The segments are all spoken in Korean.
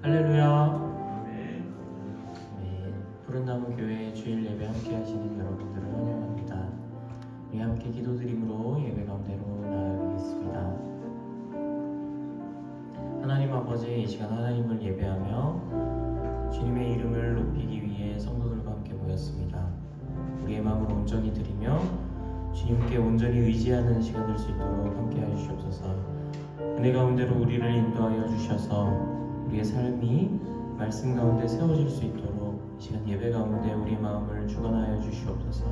할렐루야. 네, 푸른나무 교회 주일 예배 함께 하시는 여러분들을 환영합니다. 우리 함께 기도드림으로 예배 가운데로 나아가겠습니다. 하나님 아버지, 이 시간 하나님을 예배하며 주님의 이름을 높이기 위해 성도들과 함께 모였습니다. 우리의 마음을 온전히 드리며 주님께 온전히 의지하는 시간 될 수 있도록 함께 하시옵소서. 은혜 가운데로 우리를 인도하여 주셔서 우리의 삶이 말씀 가운데 세워질 수 있도록 이 시간 예배 가운데 우리 마음을 주관하여 주시옵소서.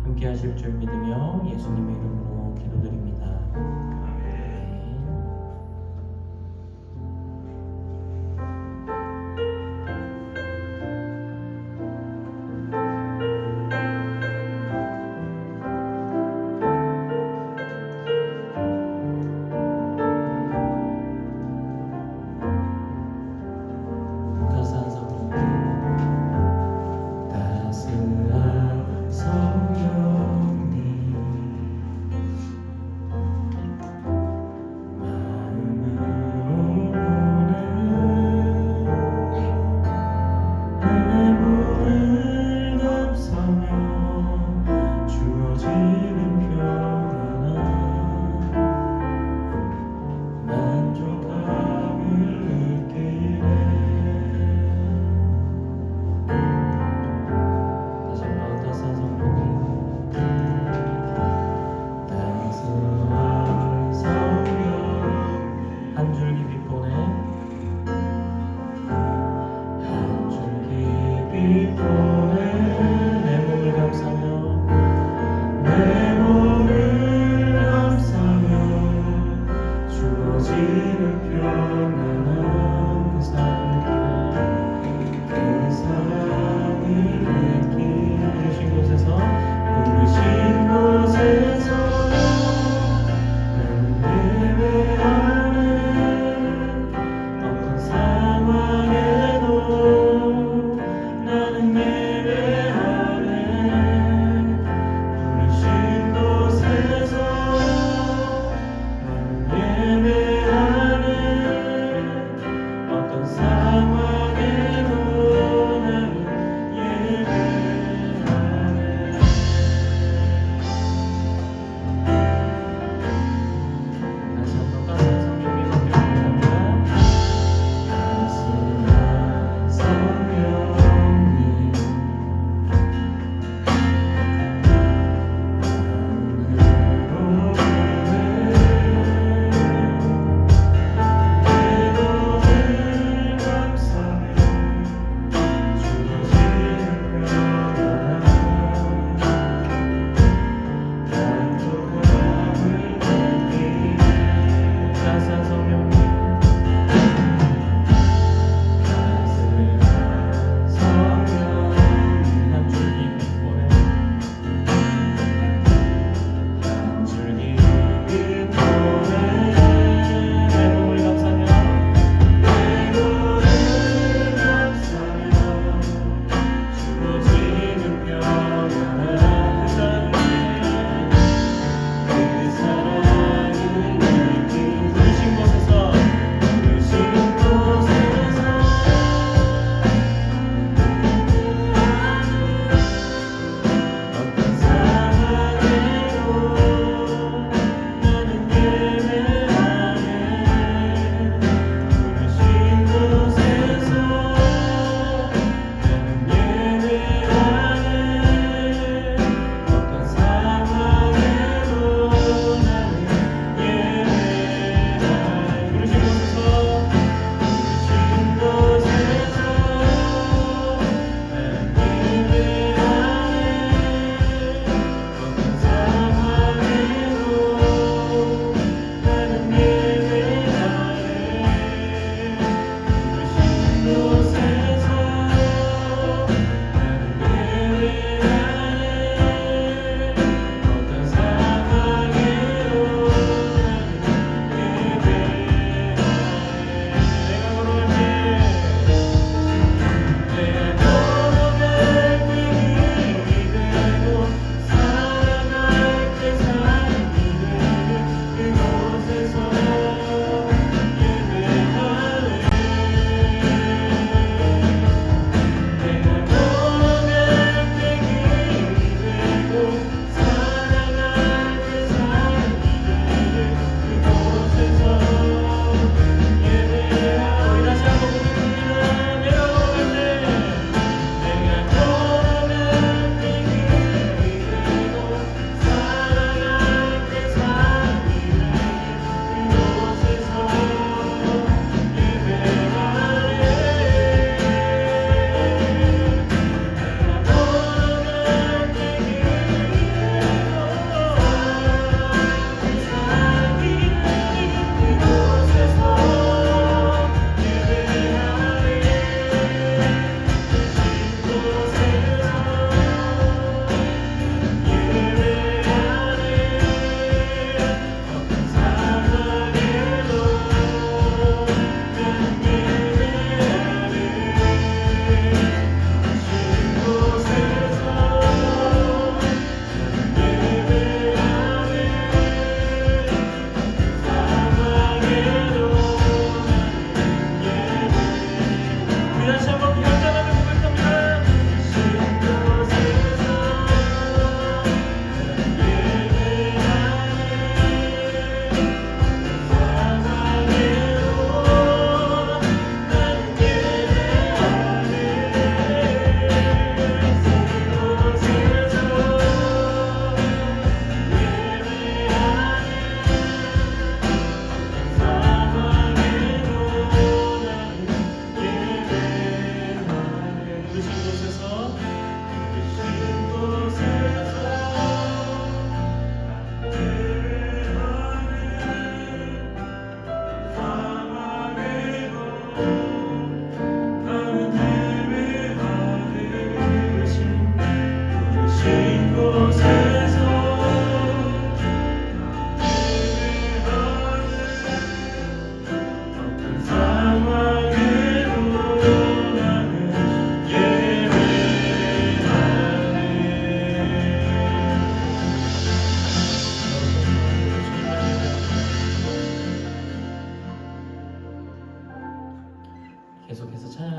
함께 하실 줄 믿으며 예수님의 이름으로 기도드립니다.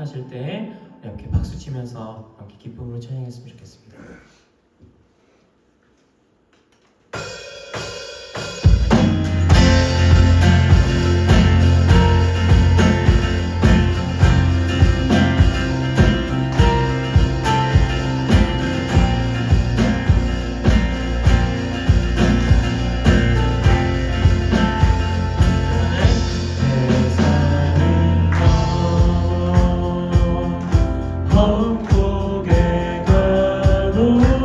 찬양하실 때 이렇게 박수 치면서 이렇게 기쁨으로 찬양했으면 좋겠습니다. 한국에 가도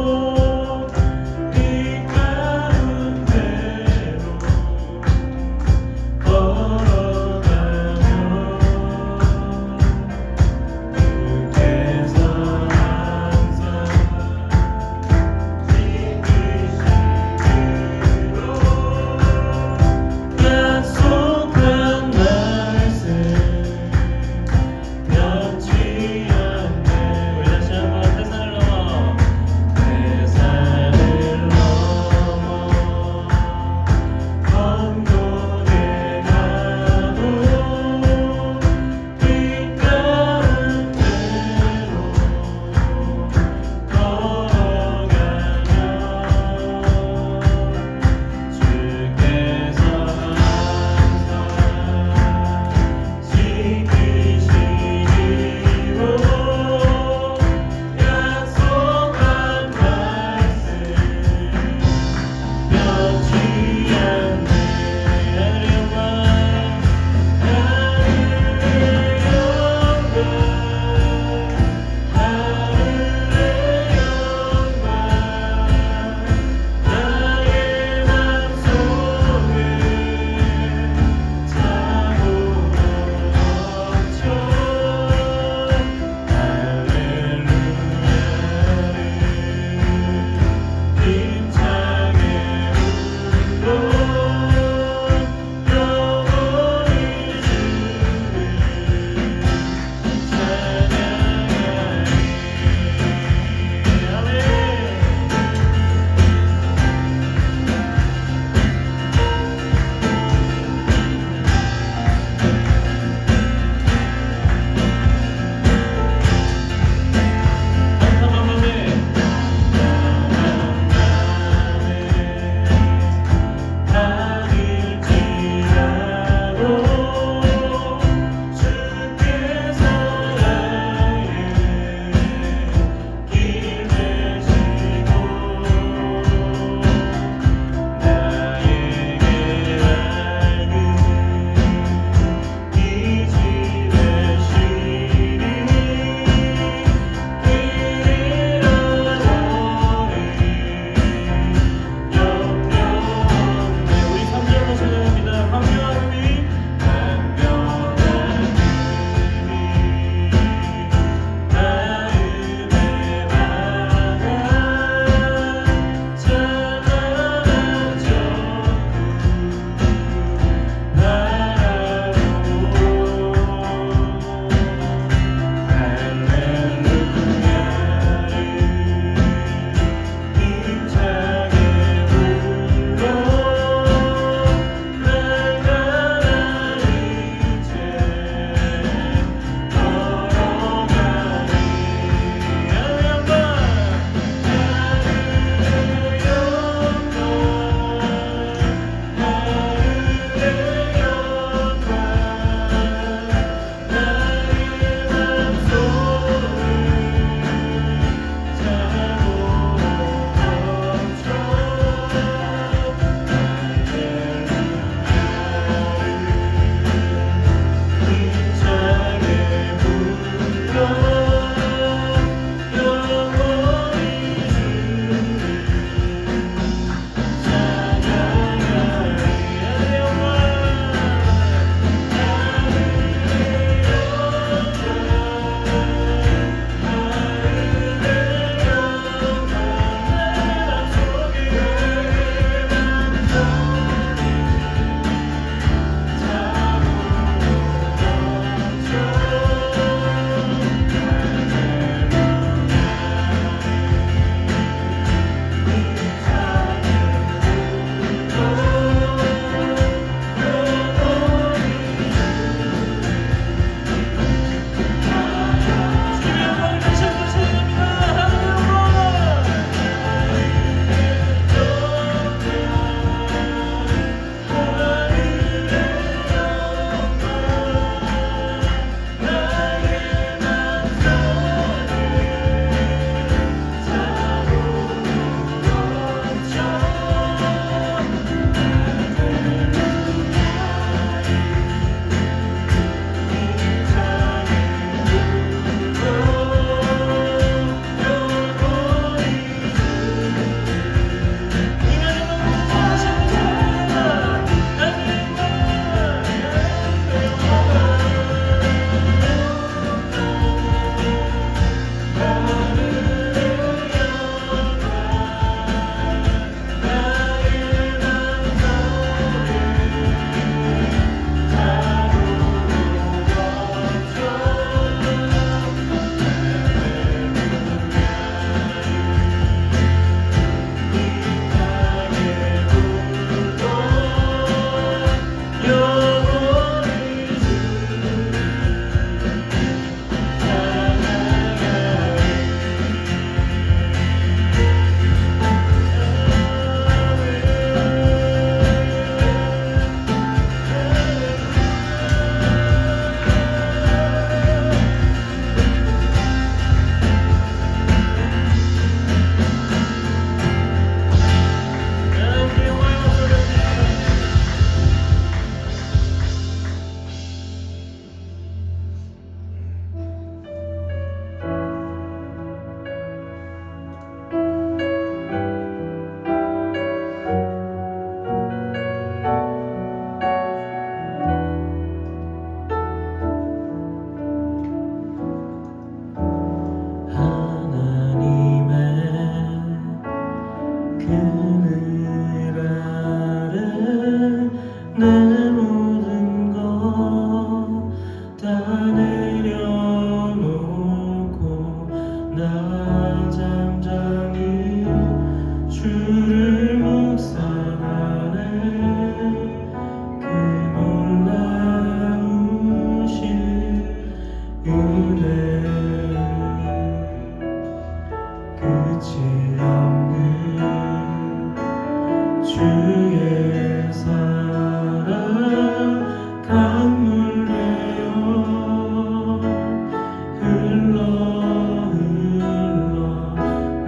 내 모든 것 다 내려놓고 나 잠잠히 주를 묵상하네. 그 놀라우신 은혜를 끝이 없는 주의 사랑 강물 되어 흘러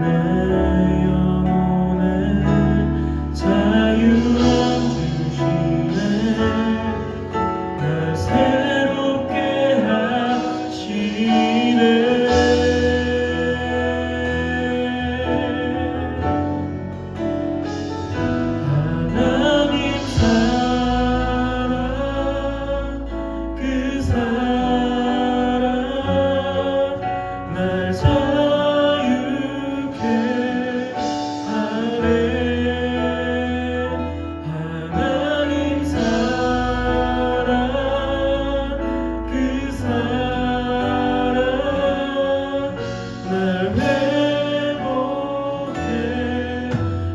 내 영혼에 자유함 주시네. 날 새롭게 하시네. 하나님 사랑 그 사랑 날 자유케 하네. 하나님 사랑 그 사랑 날 회복해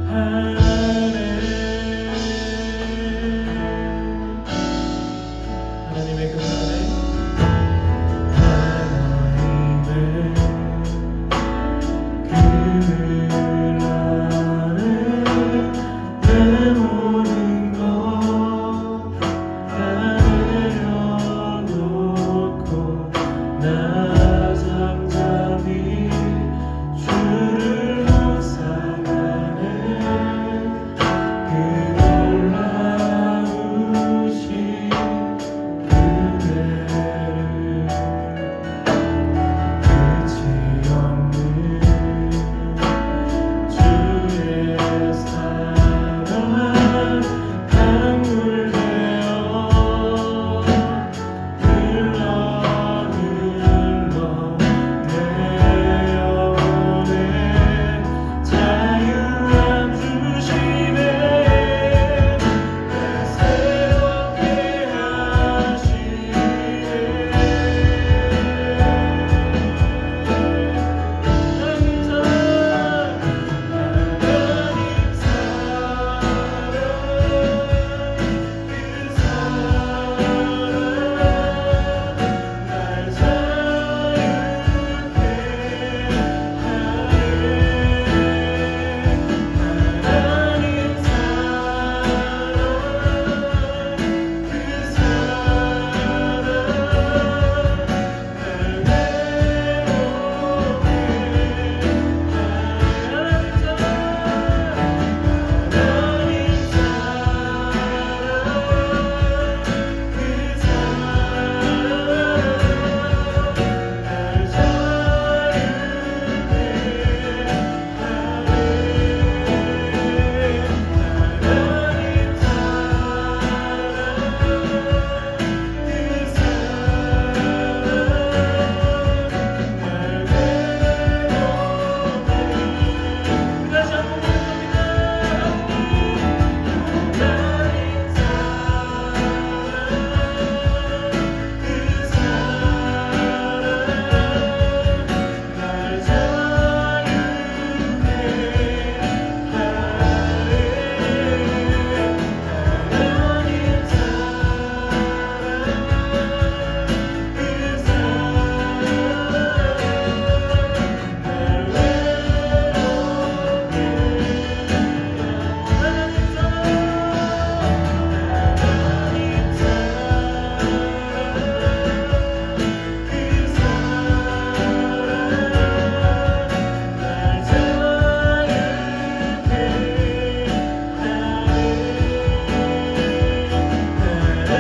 하네. 하나님의 그 은혜, 하나님의 그 은혜, 내 모든 것 다 내려놓고 나 잠잠히 주를 묵상하네. 그 놀라우신 은혜를 끝이 없는 주의 사랑 강물 되어 흘러 내 영혼에 자유함 주시네. 날 새롭게 하시네. 하나님 사랑,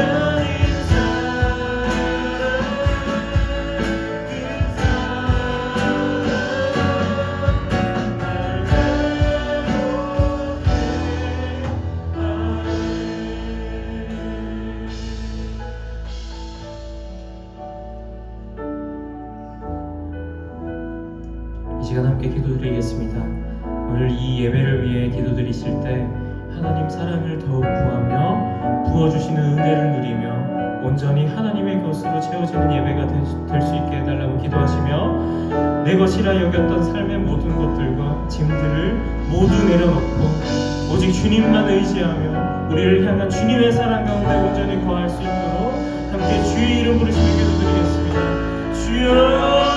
하나님 시간 함께 기도드리겠습니다. 오늘 이 예배를 위해 기도드리실 때 하나님 사랑을 더욱 구하며 부어주시는 은혜를 누리며 온전히 하나님의 것으로 채워지는 예배가 될 수 있게 해달라고 기도하시며 내 것이라 여겼던 삶의 모든 것들과 짐들을 모두 내려놓고 오직 주님만 의지하며 우리를 향한 주님의 사랑 가운데 온전히 거할 수 있도록 함께 주의 이름 부르시며 기도드리겠습니다. 주여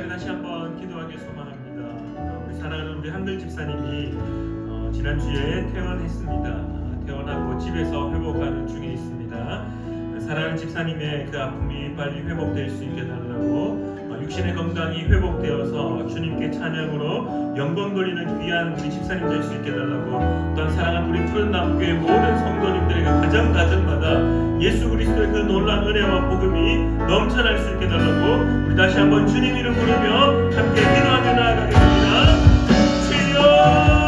다시 한번 기도하기 소망합니다. 우리 사랑하는 우리 한글 집사님이 지난주에 퇴원했습니다. 퇴원하고 집에서 회복하는 중에 있습니다. 사랑하는 집사님의 그 아픔이 빨리 회복될 수 있게 달라고 육신의 건강이 회복되어서 주님께 찬양으로 영광 돌리는 귀한 우리 집사님 될 수 있게 달라고 또한 사랑하는 우리 푸른나무교회 모든 성도님들의 가정마다 예수 그리스도의 그 놀라운 은혜와 복음이 넘쳐날 수 있게 달라고 우리 다시 한번 주님 이름 부르며 함께 기도하며 나아가겠습니다. 주여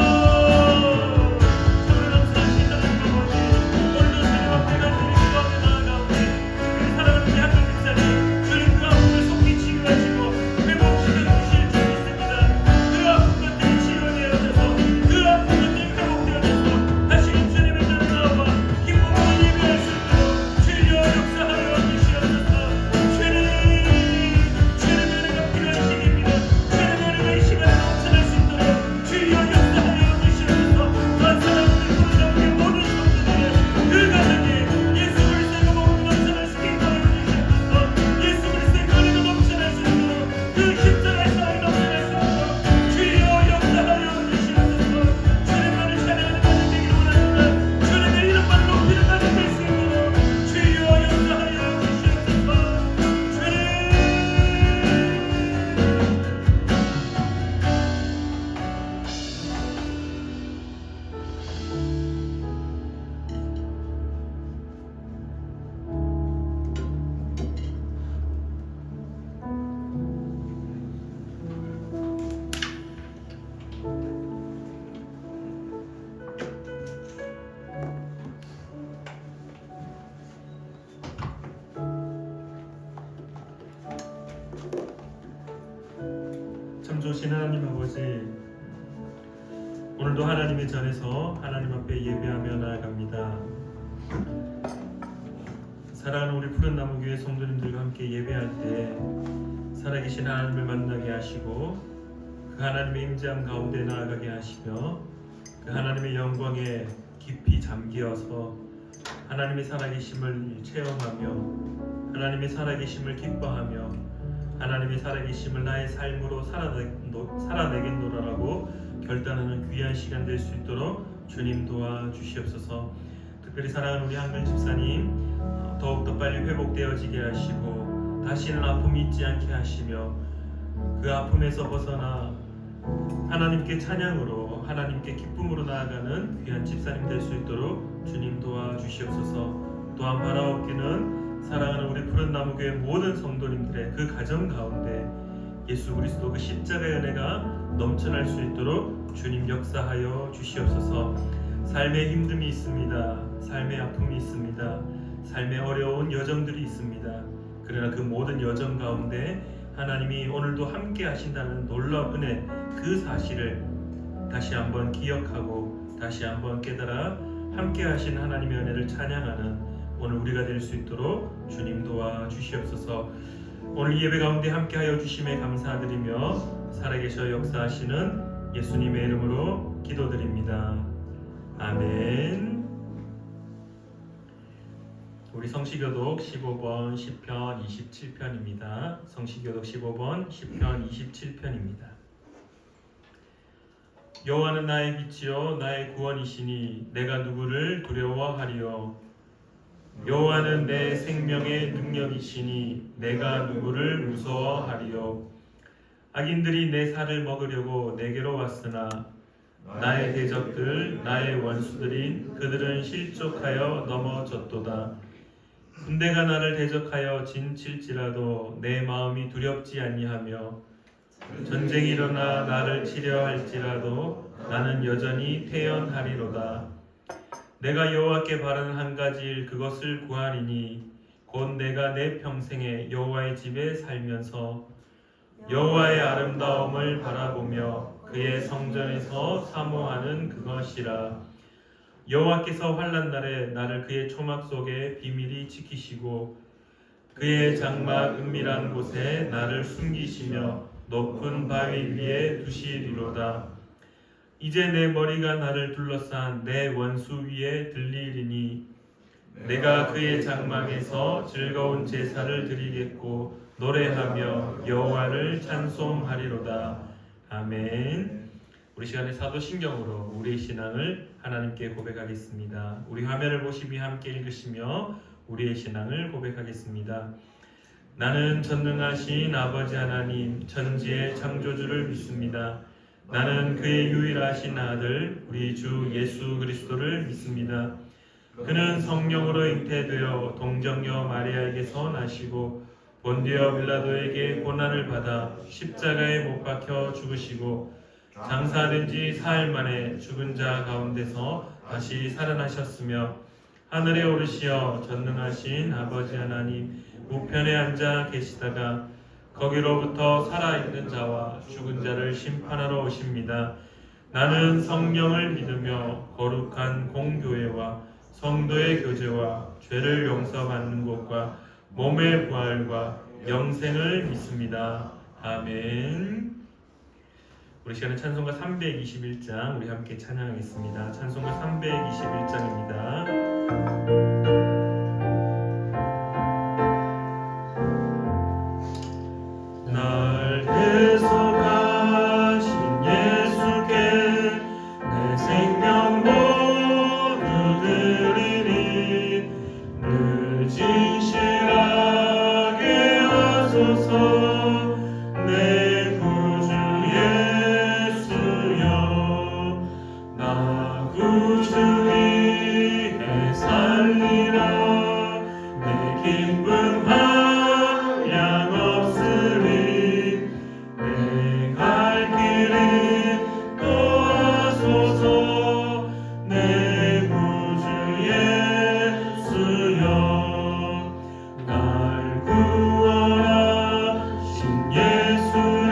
참 좋으신 하나님 아버지, 오늘도 하나님의 전에서 하나님 앞에 예배하며 나아갑니다. 사랑하는 우리 푸른나무교회 성도님들과 함께 예배할 때 살아계신 하나님을 만나게 하시고 그 하나님의 임재함 가운데 나아가게 하시며 그 하나님의 영광에 깊이 잠기어서 하나님의 살아계심을 체험하며 하나님의 살아계심을 기뻐하며 하나님의 살아계심을 나의 삶으로 살아내겠노라라고 결단하는 귀한 시간 될 수 있도록 주님 도와주시옵소서. 특별히 사랑하는 우리 한글 집사님 더욱더 빨리 회복되어지게 하시고 다시는 아픔이 있지 않게 하시며 그 아픔에서 벗어나 하나님께 찬양으로 하나님께 기쁨으로 나아가는 귀한 집사님 될 수 있도록 주님 도와주시옵소서. 또한 바라옵기는 사랑하는 우리 푸른나무교회 모든 성도님들의 그 가정 가운데 예수 그리스도 그 십자가의 은혜가 넘쳐날 수 있도록 주님 역사하여 주시옵소서. 삶의 힘듦이 있습니다. 삶의 아픔이 있습니다. 삶의 어려운 여정들이 있습니다. 그러나 그 모든 여정 가운데 하나님이 오늘도 함께 하신다는 놀라운 은혜, 그 사실을 다시 한번 기억하고 다시 한번 깨달아 함께 하신 하나님의 은혜를 찬양하는 오늘 우리가 될 수 있도록 주님 도와 주시옵소서. 오늘 예배 가운데 함께하여 주심에 감사드리며 살아계셔 역사하시는 예수님의 이름으로 기도드립니다. 아멘. 우리 성시교독 15번 시편 27편입니다. 성시교독 15번 시편 27편입니다. 여호와는 나의 빛이요 나의 구원이시니 내가 누구를 두려워하리요. 여호와는 내 생명의 능력이시니 내가 누구를 무서워하리요. 악인들이 내 살을 먹으려고 내게로 왔으나 나의 대적들 나의 원수들인 그들은 실족하여 넘어졌도다. 군대가 나를 대적하여 진칠지라도 내 마음이 두렵지 아니하며 전쟁이 일어나 나를 치려 할지라도 나는 여전히 태연하리로다. 내가 여호와께 바라는 한 가지 일 그것을 구하리니 곧 내가 내 평생에 여호와의 집에 살면서 여호와의 아름다움을 바라보며 그의 성전에서 사모하는 그것이라. 여호와께서 환난 날에 나를 그의 초막 속에 비밀히 지키시고 그의 장막 은밀한 곳에 나를 숨기시며 높은 바위 위에 두시리로다. 이제 내 머리가 나를 둘러싼 내 원수 위에 들리리니 내가 그의 장막에서 즐거운 제사를 드리겠고 노래하며 여호와를 찬송하리로다. 아멘. 우리 시간에 사도신경으로 우리의 신앙을 하나님께 고백하겠습니다. 우리 화면을 보시며 함께 읽으시며 우리의 신앙을 고백하겠습니다. 나는 전능하신 아버지 하나님 천지의 창조주를 믿습니다. 나는 그의 유일하신 아들 우리 주 예수 그리스도를 믿습니다. 그는 성령으로 잉태되어 동정녀 마리아에게서 나시고 본디오 빌라도에게 고난을 받아 십자가에 못 박혀 죽으시고 장사된 지 사흘 만에 죽은 자 가운데서 다시 살아나셨으며 하늘에 오르시어 전능하신 아버지 하나님 우편에 앉아 계시다가 거기로부터 살아있는 자와 죽은 자를 심판하러 오십니다. 나는 성령을 믿으며 거룩한 공교회와 성도의 교제와 죄를 용서받는 것과 몸의 부활과 영생을 믿습니다. 아멘. 우리 시간은 찬송가 321장 우리 함께 찬양하겠습니다. 찬송가 321장입니다. 날 대속하신 예수께 내 생명 모두 드리니 늘 진실하게 하소서. 내 구주 예수여 나 구주 위에 살리라. 내 기쁨 한량 없으리. 내 갈 길을 도와소서. 내 구주 예수여 날 구원하신 예수여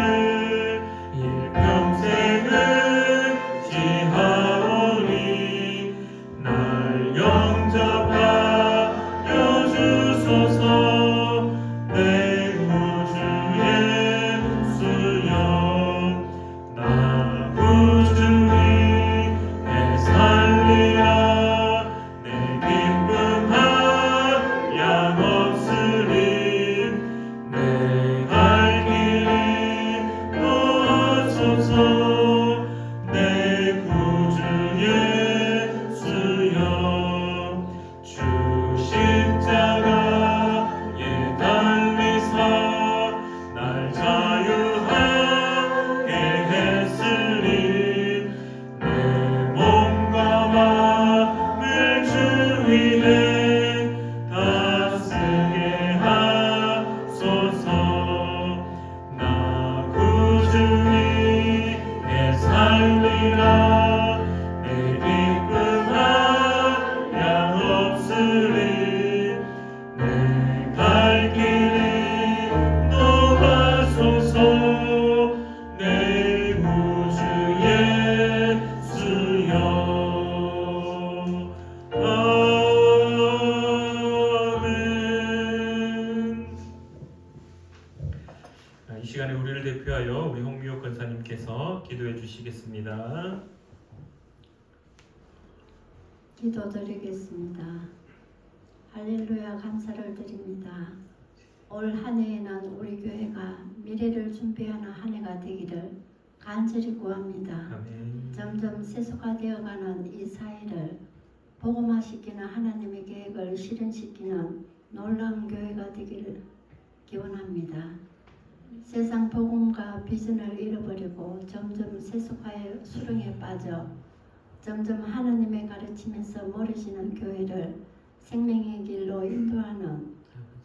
이 시간에 우리를 대표하여 우리 홍미옥 권사님께서 기도해 주시겠습니다. 기도드리겠습니다. 할렐루야, 감사를 드립니다. 올 한 해에는 우리 교회가 미래를 준비하는 한 해가 되기를 간절히 구합니다. 아멘. 점점 세속화되어가는 이 사회를 복음화시키는 하나님의 계획을 실현시키는 놀라운 교회가 되기를 기원합니다. 세상 복음과 비전을 잃어버리고 점점 세속화의 수렁에 빠져 점점 하나님의 가르침에서 멀어지는 교회를 생명의 길로 인도하는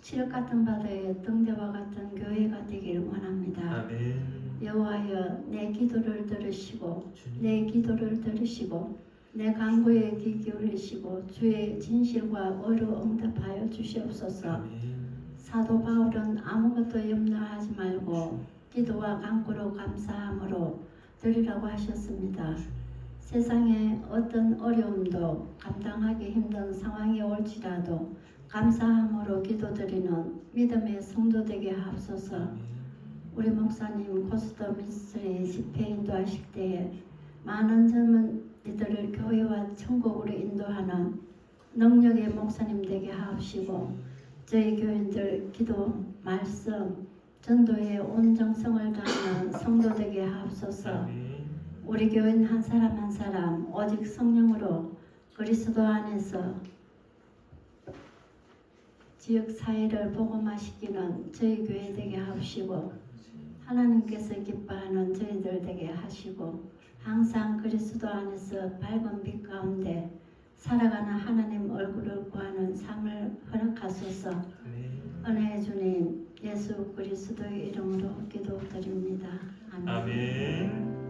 칠흑 같은 바다의 등대와 같은 교회가 되기를 원합니다. 아멘. 여호와여, 내 기도를 들으시고 주님. 내 기도를 들으시고 내 간구에 귀 기울이시고 주의 진실과 의로 응답하여 주시옵소서. 아멘. 사도 바울은 아무것도 염려하지 말고 기도와 간구로 감사함으로 드리라고 하셨습니다. 세상에 어떤 어려움도 감당하기 힘든 상황이 올지라도 감사함으로 기도드리는 믿음의 성도 되게 하옵소서. 아멘. 우리 목사님 코스터 미스터리 집회 인도하실 때에 많은 젊은 이들을 교회와 천국으로 인도하는 능력의 목사님 되게 하옵시고 저희 교인들 기도, 말씀, 전도에 온 정성을 다하는 성도 되게 하옵소서. 아멘. 우리 교인 한 사람 한 사람 오직 성령으로 그리스도 안에서 지역 사회를 복음화시키는 저희 교회 되게 하옵시고 하나님께서 기뻐하는 저희들 되게 하시고 항상 그리스도 안에서 밝은 빛 가운데 살아가는 하나님 얼굴을 구하는 삶을 허락하소서. 아멘. 은혜의 주님 예수 그리스도의 이름으로 기도드립니다. 아멘. 아멘.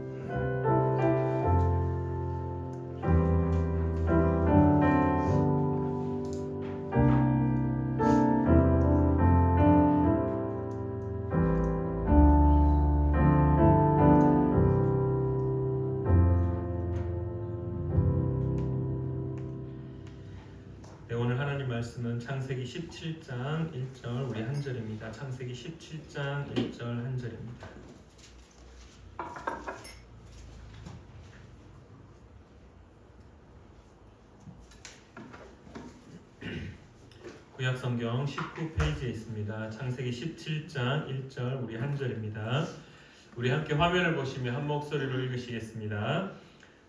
네, 오늘 하나님 말씀은 창세기 17장 1절 우리 한 절입니다. 창세기 17장 1절 한 절입니다. 구약 성경 19페이지에 있습니다. 창세기 17장 1절 우리 한 절입니다. 우리 함께 화면을 보시며 한 목소리로 읽으시겠습니다.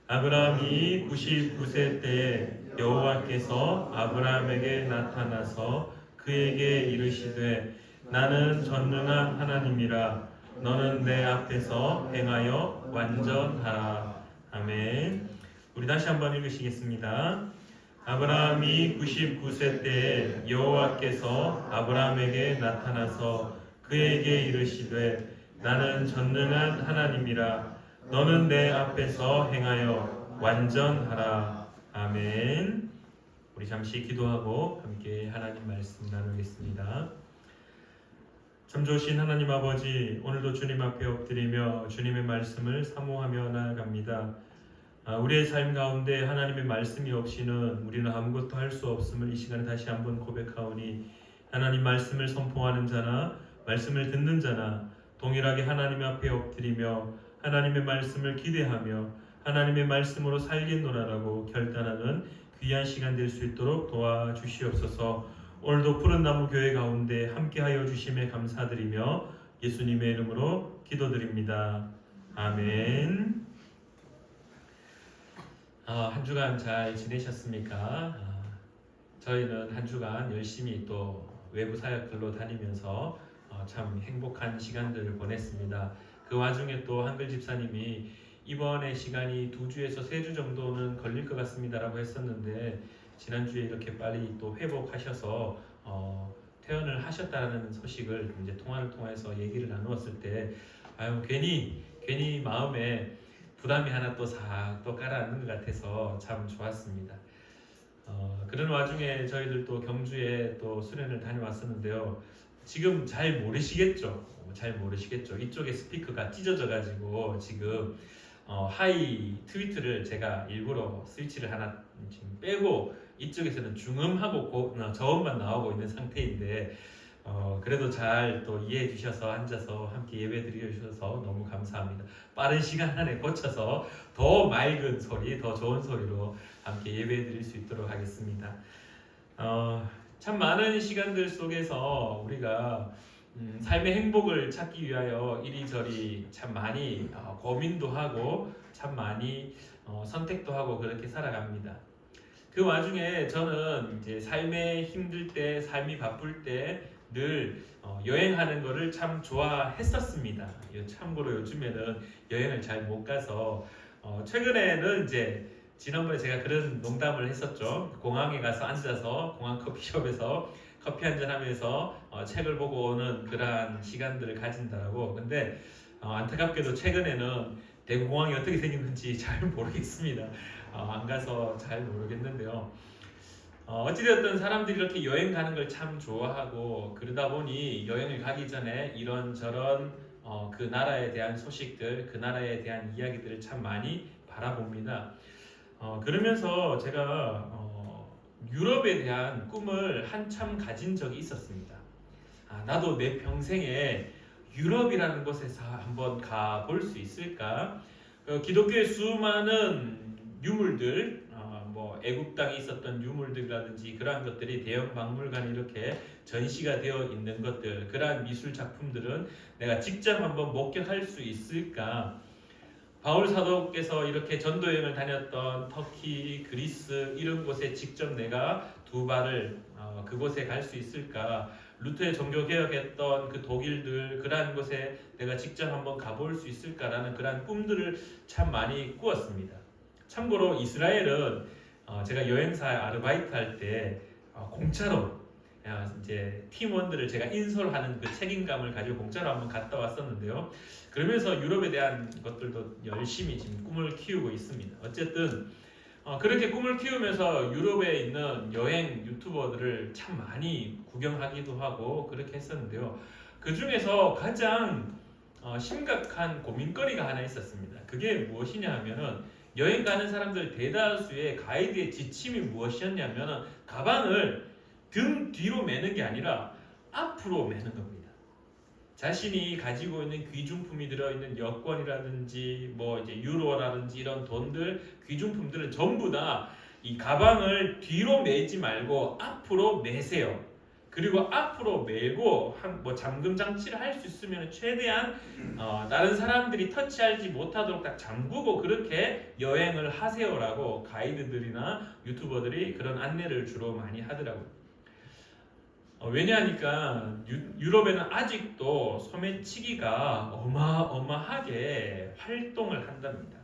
아브라함이 99세 때에 여호와께서 아브라함에게 나타나서 그에게 이르시되 나는 전능한 하나님이라 너는 내 앞에서 행하여 완전하라. 아멘. 우리 다시 한번 읽으시겠습니다. 아브라함이 99세 때에 여호와께서 아브라함에게 나타나서 그에게 이르시되 나는 전능한 하나님이라 너는 내 앞에서 행하여 완전하라. 아멘. 우리 잠시 기도하고 함께 하나님 말씀 나누겠습니다. 참 좋으신 하나님 아버지, 오늘도 주님 앞에 엎드리며 주님의 말씀을 사모하며 나아갑니다. 우리의 삶 가운데 하나님의 말씀이 없이는 우리는 아무것도 할 수 없음을 이 시간에 다시 한번 고백하오니 하나님 말씀을 선포하는 자나 말씀을 듣는 자나 동일하게 하나님 앞에 엎드리며 하나님의 말씀을 기대하며 하나님의 말씀으로 살겠노라라고 결단하는 귀한 시간 될 수 있도록 도와주시옵소서. 오늘도 푸른 나무 교회 가운데 함께하여 주심에 감사드리며 예수님의 이름으로 기도드립니다. 아멘. 한 주간 잘 지내셨습니까? 저희는 한 주간 열심히 또 외부 사역들로 다니면서 참 행복한 시간들을 보냈습니다. 그 와중에 또 한글 집사님이 이번에 시간이 2주에서 3주 정도는 걸릴 것 같습니다라고 했었는데 지난주에 이렇게 빨리 또 회복하셔서 퇴원을 하셨다는 소식을 이제 통화를 통해서 얘기를 나누었을 때 괜히 마음에 부담이 하나 또 싹 또 깔아앉는 것 같아서 참 좋았습니다. 그런 와중에 저희들 또 경주에 또 수련을 다녀왔었는데요. 지금 잘 모르시겠죠? 이쪽에 스피커가 찢어져 가지고 지금 하이 트위트를 제가 일부러 스위치를 하나 지금 빼고 이쪽에서는 중음하고 저음만 나오고 있는 상태인데 그래도 잘 또 이해해 주셔서 앉아서 함께 예배 드려 주셔서 너무 감사합니다. 빠른 시간 안에 고쳐서 더 맑은 소리, 더 좋은 소리로 함께 예배 드릴 수 있도록 하겠습니다. 참 많은 시간들 속에서 우리가 삶의 행복을 찾기 위하여 이리저리 참 많이 고민도 하고 참 많이 선택도 하고 그렇게 살아갑니다. 그 와중에 저는 이제 삶에 힘들 때, 삶이 바쁠 때 늘 여행하는 거를 참 좋아했었습니다. 참고로 요즘에는 여행을 잘 못 가서 최근에는 이제 지난번에 제가 그런 농담을 했었죠. 공항에 가서 앉아서 공항 커피숍에서 커피 한잔 하면서 책을 보고 오는 그러한 시간들을 가진다라고. 근데 안타깝게도 최근에는 대구공항이 어떻게 생긴 건지 잘 모르겠습니다. 안 가서 잘 모르겠는데요. 어찌되었든 사람들이 이렇게 여행 가는 걸 참 좋아하고 그러다 보니 여행을 가기 전에 이런저런 그 나라에 대한 소식들, 그 나라에 대한 이야기들을 참 많이 바라봅니다. 그러면서 제가 유럽에 대한 꿈을 한참 가진 적이 있었습니다. 나도 내 평생에 유럽이라는 곳에서 한번 가볼 수 있을까? 기독교의 수많은 유물들, 뭐 애국 땅에 있었던 유물들이라든지 그러한 것들이 대형 박물관에 이렇게 전시가 되어 있는 것들, 그러한 미술 작품들은 내가 직접 한번 목격할 수 있을까? 바울 사도께서 이렇게 전도 여행을 다녔던 터키, 그리스 이런 곳에 직접 내가 두 발을 그곳에 갈 수 있을까? 루터의 종교 개혁했던 그 독일들 그러한 곳에 내가 직접 한번 가볼 수 있을까라는 그러한 꿈들을 참 많이 꾸었습니다. 참고로 이스라엘은 제가 여행사 아르바이트 할 때 공짜로 이제 팀원들을 제가 인솔하는 그 책임감을 가지고 공짜로 한번 갔다 왔었는데요. 그러면서 유럽에 대한 것들도 열심히 지금 꿈을 키우고 있습니다. 어쨌든 그렇게 꿈을 키우면서 유럽에 있는 여행 유튜버들을 참 많이 구경하기도 하고 그렇게 했었는데요. 그 중에서 가장 심각한 고민거리가 하나 있었습니다. 그게 무엇이냐 하면은 여행 가는 사람들 대다수의 가이드의 지침이 무엇이었냐면은 가방을 등 뒤로 매는 게 아니라 앞으로 매는 겁니다. 자신이 가지고 있는 귀중품이 들어있는 여권이라든지 뭐 이제 유로라든지 이런 돈들, 귀중품들은 전부 다 이 가방을 뒤로 매지 말고 앞으로 매세요. 그리고 앞으로 매고 뭐 잠금 장치를 할 수 있으면 최대한 다른 사람들이 터치하지 못하도록 딱 잠그고 그렇게 여행을 하세요라고 가이드들이나 유튜버들이 그런 안내를 주로 많이 하더라고요. 왜냐하니까 유럽에는 아직도 소매치기가 어마어마하게 활동을 한답니다.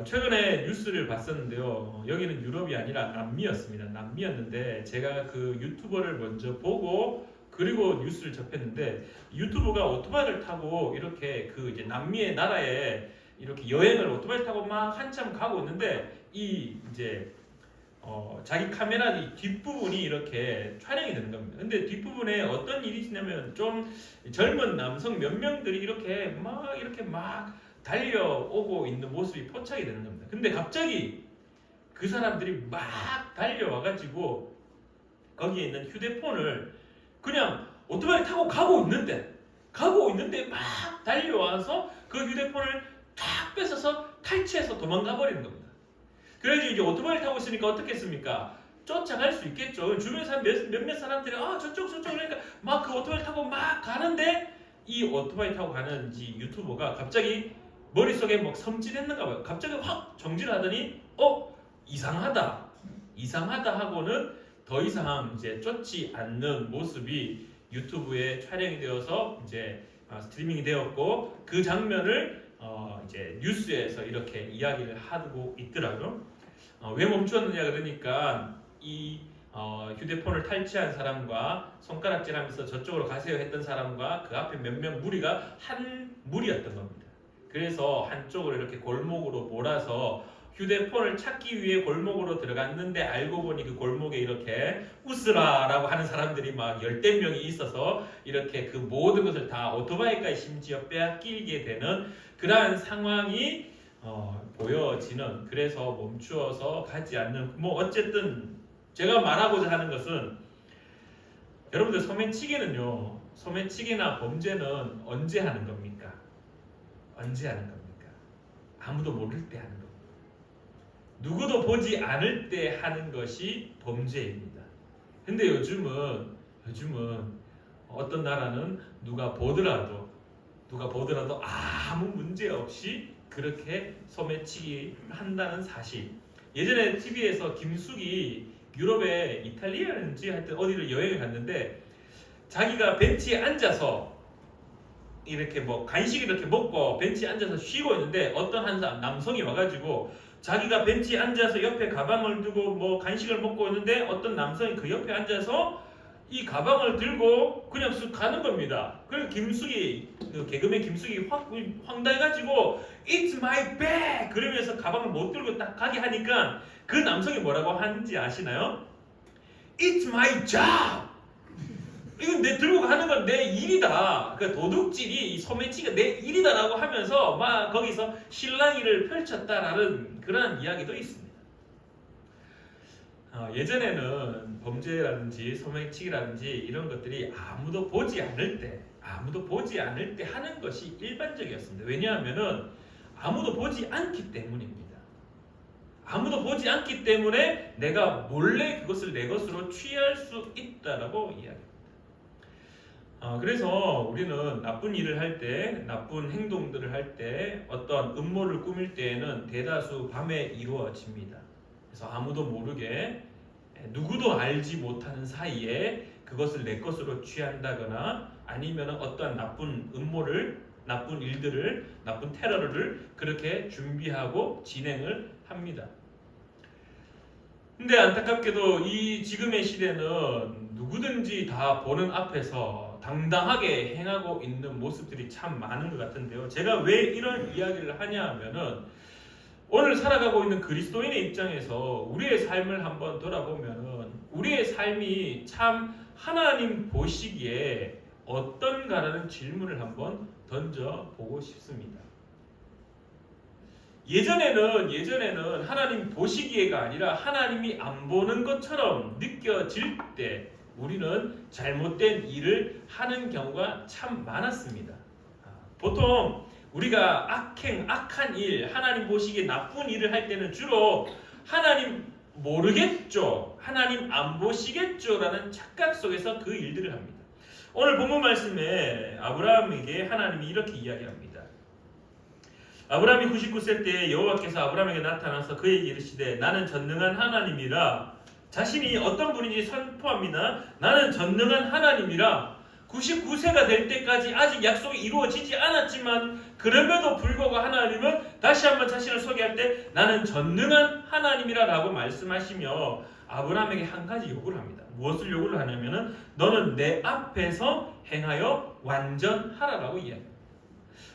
최근에 뉴스를 봤었는데요. 여기는 유럽이 아니라 남미였습니다. 남미였는데 제가 그 유튜버를 먼저 보고 그리고 뉴스를 접했는데 유튜버가 오토바이를 타고 이렇게 그 이제 남미의 나라에 이렇게 여행을 오토바이 타고 막 한참 가고 있는데 이 이제 자기 카메라 이 뒷부분이 이렇게 촬영이 되는 겁니다. 근데 뒷부분에 어떤 일이 있냐면 좀 젊은 남성 몇 명들이 이렇게 막 달려오고 있는 모습이 포착이 되는 겁니다. 근데 갑자기 그 사람들이 막 달려와가지고 거기에 있는 휴대폰을 그냥 오토바이 타고 가고 있는데 막 달려와서 그 휴대폰을 탁 뺏어서 탈취해서 도망가 버리는 겁니다. 그래서 이제 오토바이 타고 있으니까 어떻게 했습니까? 쫓아갈 수 있겠죠. 주변에서 몇몇 사람들이 저쪽 그러니까 막 그 오토바이 타고 막 가는데 이 오토바이 타고 가는 이 유튜버가 갑자기 머릿속에 막 섬찟했는가 봐요. 갑자기 확 정지를 하더니 이상하다 하고는 더 이상 이제 쫓지 않는 모습이 유튜브에 촬영이 되어서 이제 스트리밍이 되었고 그 장면을 이제 뉴스에서 이렇게 이야기를 하고 있더라고요. 왜 멈추었느냐 그러니까 이 휴대폰을 탈취한 사람과 손가락질하면서 저쪽으로 가세요 했던 사람과 그 앞에 몇 명 무리가 한 무리였던 겁니다. 그래서 한쪽으로 이렇게 골목으로 몰아서 휴대폰을 찾기 위해 골목으로 들어갔는데 알고 보니 그 골목에 이렇게 웃으라라고 하는 사람들이 막 열댓 명이 있어서 이렇게 그 모든 것을 다 오토바이까지 심지어 빼앗기게 되는 그러한 상황이 보여지는, 그래서 멈추어서 가지 않는, 뭐 어쨌든 제가 말하고자 하는 것은 여러분들 소매치기나 범죄는 언제 하는 겁니까? 언제 하는 겁니까? 아무도 모를 때 하는 겁니다. 누구도 보지 않을 때 하는 것이 범죄입니다. 근데 요즘은 어떤 나라는 누가 보더라도 아무 문제 없이 그렇게 소매치기 한다는 사실. 예전에 TV에서 김숙이 유럽의 이탈리아인지 하여튼 어디를 여행을 갔는데 자기가 벤치에 앉아서 이렇게 뭐 간식 이렇게 먹고 벤치에 앉아서 쉬고 있는데 어떤 한 남성이 와가지고 자기가 벤치에 앉아서 옆에 가방을 두고 뭐 간식을 먹고 있는데 어떤 남성이 그 옆에 앉아서 이 가방을 들고 그냥 쑥 가는 겁니다. 그래서 김숙이 그 개그맨 김숙이 황당해가지고 It's my bag 그러면서 가방을 못 들고 딱 가게 하니까 그 남성이 뭐라고 하는지 아시나요? It's my job. 이건 내 들고 가는 건 내 일이다. 그 도둑질이 소매치기가 내 일이다라고 하면서 막 거기서 실랑이를 펼쳤다라는 그런 이야기도 있습니다. 예전에는 범죄라든지 소매치기라든지 이런 것들이 아무도 보지 않을 때 하는 것이 일반적이었습니다. 왜냐하면은 아무도 보지 않기 때문입니다. 아무도 보지 않기 때문에 내가 몰래 그것을 내 것으로 취할 수 있다라고 이야기합니다. 그래서 우리는 나쁜 일을 할 때, 나쁜 행동들을 할 때, 어떤 음모를 꾸밀 때에는 대다수 밤에 이루어집니다. 그래서 아무도 모르게 누구도 알지 못하는 사이에 그것을 내 것으로 취한다거나 아니면 어떤 나쁜 음모를, 나쁜 일들을, 나쁜 테러를 그렇게 준비하고 진행을 합니다. 근데 안타깝게도 이 지금의 시대는 누구든지 다 보는 앞에서 당당하게 행하고 있는 모습들이 참 많은 것 같은데요. 제가 왜 이런 이야기를 하냐 하면은 오늘 살아가고 있는 그리스도인의 입장에서 우리의 삶을 한번 돌아보면은 우리의 삶이 참 하나님 보시기에 어떤가라는 질문을 한번 던져보고 싶습니다. 예전에는 하나님 보시기에가 아니라 하나님이 안 보는 것처럼 느껴질 때 우리는 잘못된 일을 하는 경우가 참 많았습니다. 보통 우리가 악한 일, 하나님 보시기에 나쁜 일을 할 때는 주로 하나님 모르겠죠, 하나님 안 보시겠죠 라는 착각 속에서 그 일들을 합니다. 오늘 본문 말씀에 아브라함에게 하나님이 이렇게 이야기합니다. 아브라함이 99세 때 여호와께서 아브라함에게 나타나서 그에게 이르시되 나는 전능한 하나님이라. 자신이 어떤 분인지 선포합니다. 나는 전능한 하나님이라. 99세가 될 때까지 아직 약속이 이루어지지 않았지만 그럼에도 불구하고 하나님은 다시 한번 자신을 소개할 때 나는 전능한 하나님이라 라고 말씀하시며 아브라함에게 한 가지 요구를 합니다. 무엇을 요구를 하냐면은 너는 내 앞에서 행하여 완전하라라고 이야기합니다.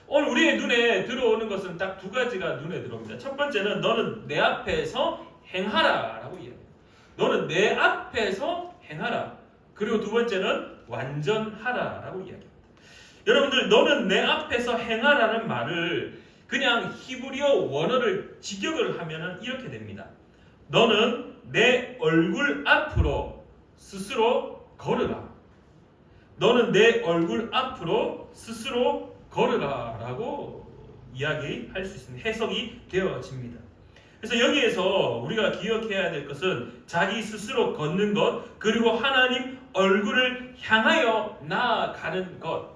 오늘 우리의 눈에 들어오는 것은 딱 두 가지가 눈에 들어옵니다. 첫 번째는 너는 내 앞에서 행하라라고 이야기합니다. 너는 내 앞에서 행하라. 그리고 두 번째는 완전하라라고 이야기합니다. 여러분들, 너는 내 앞에서 행하라는 말을 그냥 히브리어 원어를 직역을 하면은 이렇게 됩니다. 너는 내 얼굴 앞으로 스스로 걸으라. 너는 내 얼굴 앞으로 스스로 걸으라 라고 이야기할 수 있습니다. 해석이 되어집니다. 그래서 여기에서 우리가 기억해야 될 것은 자기 스스로 걷는 것, 그리고 하나님 얼굴을 향하여 나아가는 것.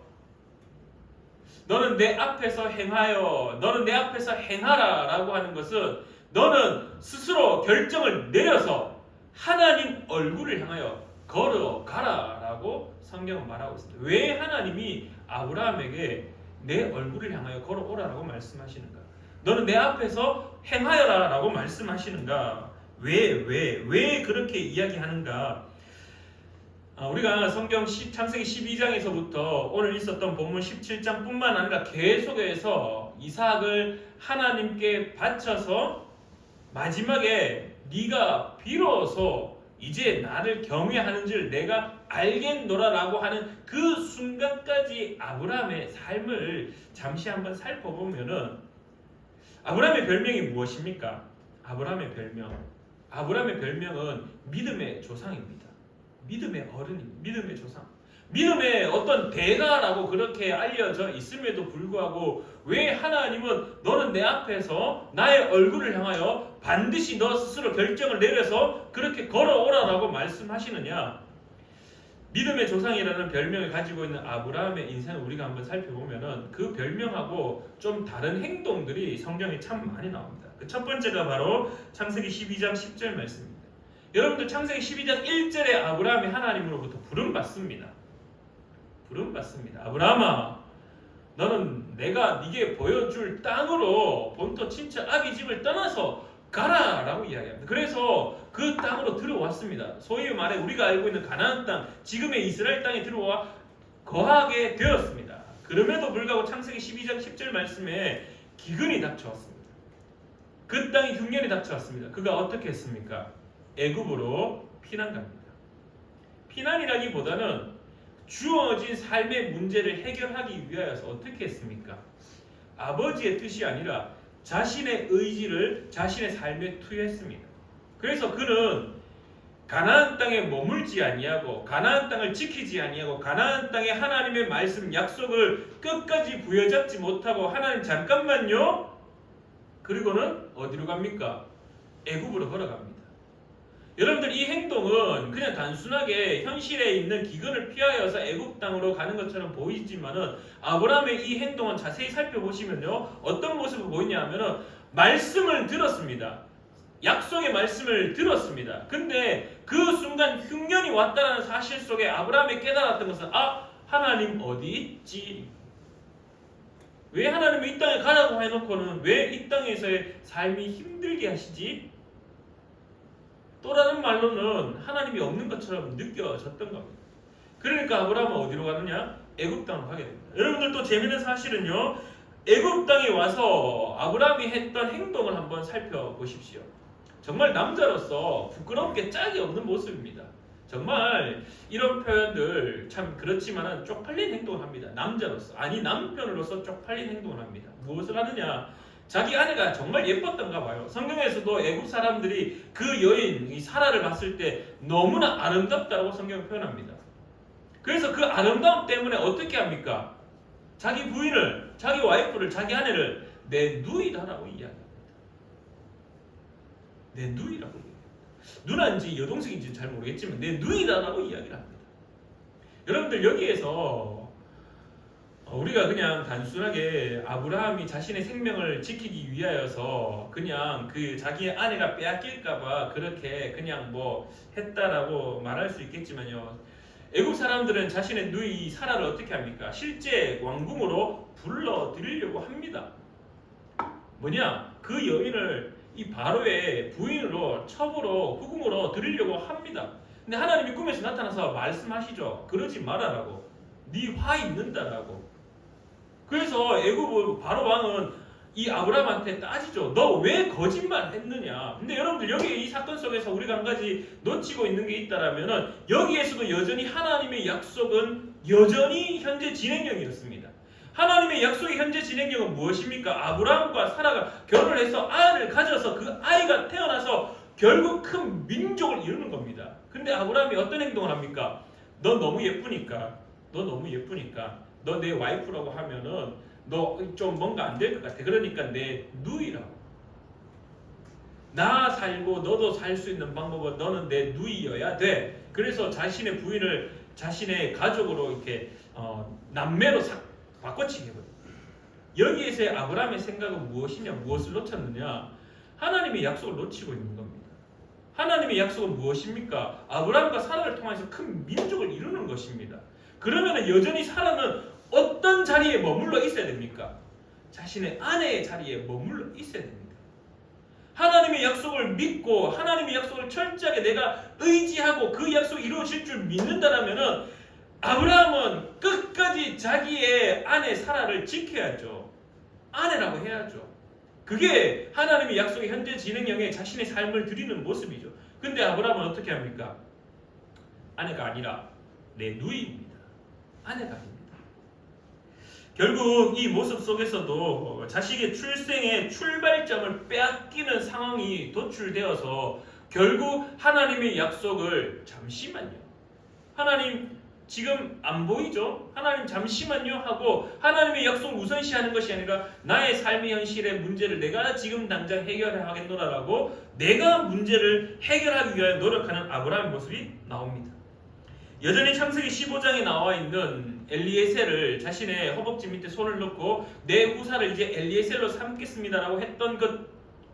너는 내 앞에서 행하여, 너는 내 앞에서 행하라 라고 하는 것은 너는 스스로 결정을 내려서 하나님 얼굴을 향하여 걸어가라 라고 성경은 말하고 있습니다. 왜 하나님이 아브라함에게 내 얼굴을 향하여 걸어오라라고 말씀하시는가? 너는 내 앞에서 행하여라 라고 말씀하시는가? 왜 그렇게 이야기하는가? 우리가 성경 창세기 12장에서부터 오늘 있었던 본문 17장뿐만 아니라 계속해서 이삭을 하나님께 바쳐서 마지막에 네가 비로소 이제 나를 경외하는 줄 내가 알겠노라라고 하는 그 순간까지 아브라함의 삶을 잠시 한번 살펴보면은 아브라함의 별명이 무엇입니까? 아브라함의 별명은 믿음의 조상입니다. 믿음의 어른입니다. 믿음의 조상. 믿음의 어떤 대가라고 그렇게 알려져 있음에도 불구하고 왜 하나님은 너는 내 앞에서 나의 얼굴을 향하여 반드시 너 스스로 결정을 내려서 그렇게 걸어오라라고 말씀하시느냐? 믿음의 조상이라는 별명을 가지고 있는 아브라함의 인생을 우리가 한번 살펴보면은 그 별명하고 좀 다른 행동들이 성경에 참 많이 나옵니다. 그 첫 번째가 바로 창세기 12장 10절 말씀입니다. 여러분들 창세기 12장 1절에 아브라함이 하나님으로부터 부름받습니다. 부름받습니다. 아브라함아, 너는 내가 네게 보여줄 땅으로 본토 친척 아비 집을 떠나서 가라라고 이야기합니다. 그래서 그 땅으로 들어왔습니다. 소위 말해 우리가 알고 있는 가나안 땅, 지금의 이스라엘 땅에 들어와 거하게 되었습니다. 그럼에도 불구하고 창세기 12장 10절 말씀에 기근이 닥쳐왔습니다. 그 땅에 흉년이 닥쳐왔습니다. 그가 어떻게 했습니까? 애굽으로 피난 갑니다. 피난이라기보다는 주어진 삶의 문제를 해결하기 위하여서 어떻게 했습니까? 아버지의 뜻이 아니라 자신의 의지를 자신의 삶에 투여했습니다. 그래서 그는 가나안 땅에 머물지 아니하고 가나안 땅을 지키지 아니하고 가나안 땅에 하나님의 말씀 약속을 끝까지 부여잡지 못하고 하나님 잠깐만요. 그리고는 어디로 갑니까? 애굽으로 걸어갑니다. 여러분들 이 행동은 그냥 단순하게 현실에 있는 기근을 피하여서 애굽 땅으로 가는 것처럼 보이지만은 아브라함의 이 행동은 자세히 살펴보시면요 어떤 모습을 보이냐 하면은 말씀을 들었습니다. 약속의 말씀을 들었습니다. 근데 그 순간 흉년이 왔다는 사실 속에 아브라함이 깨달았던 것은 하나님 어디 있지? 왜 하나님이 이 땅에 가라고 해놓고는 왜 이 땅에서의 삶이 힘들게 하시지? 또 다른 말로는 하나님이 없는 것처럼 느껴졌던 겁니다. 그러니까 아브라함은 어디로 가느냐? 애굽 땅으로 가게 됩니다. 여러분들 또 재미있는 사실은요. 애굽 땅에 와서 아브라함이 했던 행동을 한번 살펴보십시오. 정말 남자로서 부끄럽게 짝이 없는 모습입니다. 정말 이런 표현들 참 그렇지만은 쪽팔린 행동을 합니다. 남자로서 아니 남편으로서 쪽팔린 행동을 합니다. 무엇을 하느냐? 자기 아내가 정말 예뻤던가 봐요. 성경에서도 애굽 사람들이 그 여인 이 사라를 봤을 때 너무나 아름답다고 성경을 표현합니다. 그래서 그 아름다움 때문에 어떻게 합니까? 자기 부인을, 자기 와이프를, 자기 아내를 내 누이다라고 이야기합니다. 내 누이라고 이야기합니다. 누나인지 여동생인지 잘 모르겠지만 내 누이다라고 이야기를 합니다. 여러분들 여기에서 우리가 그냥 단순하게 아브라함이 자신의 생명을 지키기 위하여서 그냥 그 자기의 아내가 빼앗길까봐 그렇게 그냥 뭐 했다라고 말할 수 있겠지만요. 애굽 사람들은 자신의 누이 사라를 어떻게 합니까? 실제 왕궁으로 불러들이려고 합니다. 뭐냐? 그 여인을 이 바로의 부인으로 첩으로 후궁으로 들이려고 합니다. 근데 하나님이 꿈에서 나타나서 말씀하시죠. 그러지 말아라고. 네 화 있는다라고. 그래서 애굽 바로 왕은 이 아브라함한테 따지죠. 너 왜 거짓말 했느냐? 근데 여러분들 여기 이 사건 속에서 우리가 한 가지 놓치고 있는 게 있다라면은 여기에서도 여전히 하나님의 약속은 여전히 현재 진행형이었습니다. 하나님의 약속의 현재 진행형은 무엇입니까? 아브라함과 사라가 결혼을 해서 아이를 가져서 그 아이가 태어나서 결국 큰 민족을 이루는 겁니다. 근데 아브라함이 어떤 행동을 합니까? 너 너무 예쁘니까 너 내 와이프라고 하면은 너 좀 뭔가 안 될 것 같아. 그러니까 내 누이라고. 나 살고 너도 살 수 있는 방법은 너는 내 누이여야 돼. 그래서 자신의 부인을 자신의 가족으로 이렇게 남매로 바꿔치기 해버려요. 여기에서의 아브라함의 생각은 무엇이냐? 무엇을 놓쳤느냐? 하나님의 약속을 놓치고 있는 겁니다. 하나님의 약속은 무엇입니까? 아브라함과 사라를 통해서 큰 민족을 이루는 것입니다. 그러면 여전히 사라는 어떤 자리에 머물러 있어야 됩니까? 자신의 아내의 자리에 머물러 있어야 됩니다. 하나님의 약속을 믿고 하나님의 약속을 철저하게 내가 의지하고 그 약속이 이루어질 줄 믿는다라면은 아브라함은 끝까지 자기의 아내 사라를 지켜야죠. 아내라고 해야죠. 그게 하나님의 약속의 현재 진행형에 자신의 삶을 드리는 모습이죠. 근데 아브라함은 어떻게 합니까? 아내가 아니라 내 누이입니다. 아내가 아닙니다. 결국 이 모습 속에서도 자식의 출생의 출발점을 빼앗기는 상황이 도출되어서 결국 하나님의 약속을 잠시만요. 하나님 지금 안 보이죠? 하나님 잠시만요 하고 하나님의 약속을 우선시하는 것이 아니라 나의 삶의 현실의 문제를 내가 지금 당장 해결해야 하겠노라라고 내가 문제를 해결하기 위하여 노력하는 아브라함의 모습이 나옵니다. 여전히 창세기 15장에 나와 있는 엘리에셀을 자신의 허벅지 밑에 손을 넣고 내 후사를 이제 엘리에셀로 삼겠습니다라고 했던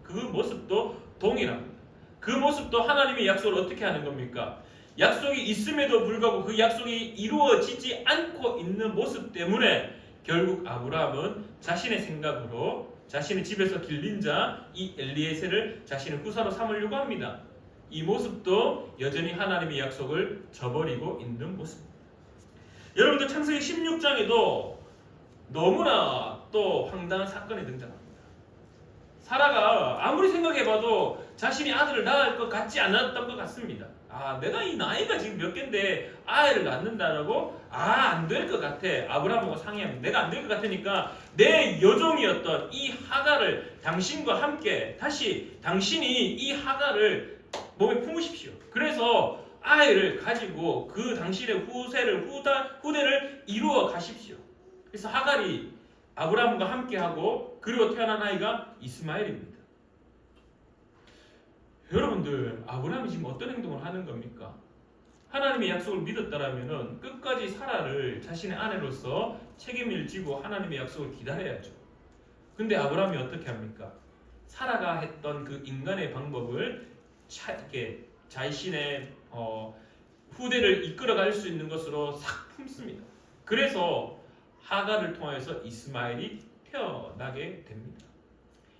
그 모습도 동일합니다. 그 모습도 하나님의 약속을 어떻게 하는 겁니까? 약속이 있음에도 불구하고 그 약속이 이루어지지 않고 있는 모습 때문에 결국 아브라함은 자신의 생각으로 자신의 집에서 길린 자 이 엘리에셀을 자신의 후사로 삼으려고 합니다. 이 모습도 여전히 하나님의 약속을 저버리고 있는 모습입니다. 여러분들 창세기 16장에도 너무나 또 황당한 사건이 등장합니다. 사라가 아무리 생각해봐도 자신이 아들을 낳을 것 같지 않았던 것 같습니다. 내가 이 나이가 지금 몇 개인데 아이를 낳는다라고? 안 될 것 같아. 아브라함하고 상의합니다. 내가 안 될 것 같으니까 내 여종이었던 이 하갈을 당신과 함께 다시 당신이 이 하갈을 몸에 품으십시오. 그래서 아이를 가지고 그 당신의 후대를 이루어 가십시오. 그래서 하갈이 아브라함과 함께하고 그리고 태어난 아이가 이스마엘입니다. 여러분들 아브라함이 지금 어떤 행동을 하는 겁니까? 하나님의 약속을 믿었다라면 끝까지 사라를 자신의 아내로서 책임을 지고 하나님의 약속을 기다려야죠. 근데 아브라함이 어떻게 합니까? 사라가 했던 그 인간의 방법을 자신의 후대를 이끌어갈 수 있는 것으로 싹 품습니다. 그래서 하갈을 통해서 이스마엘이 태어나게 됩니다.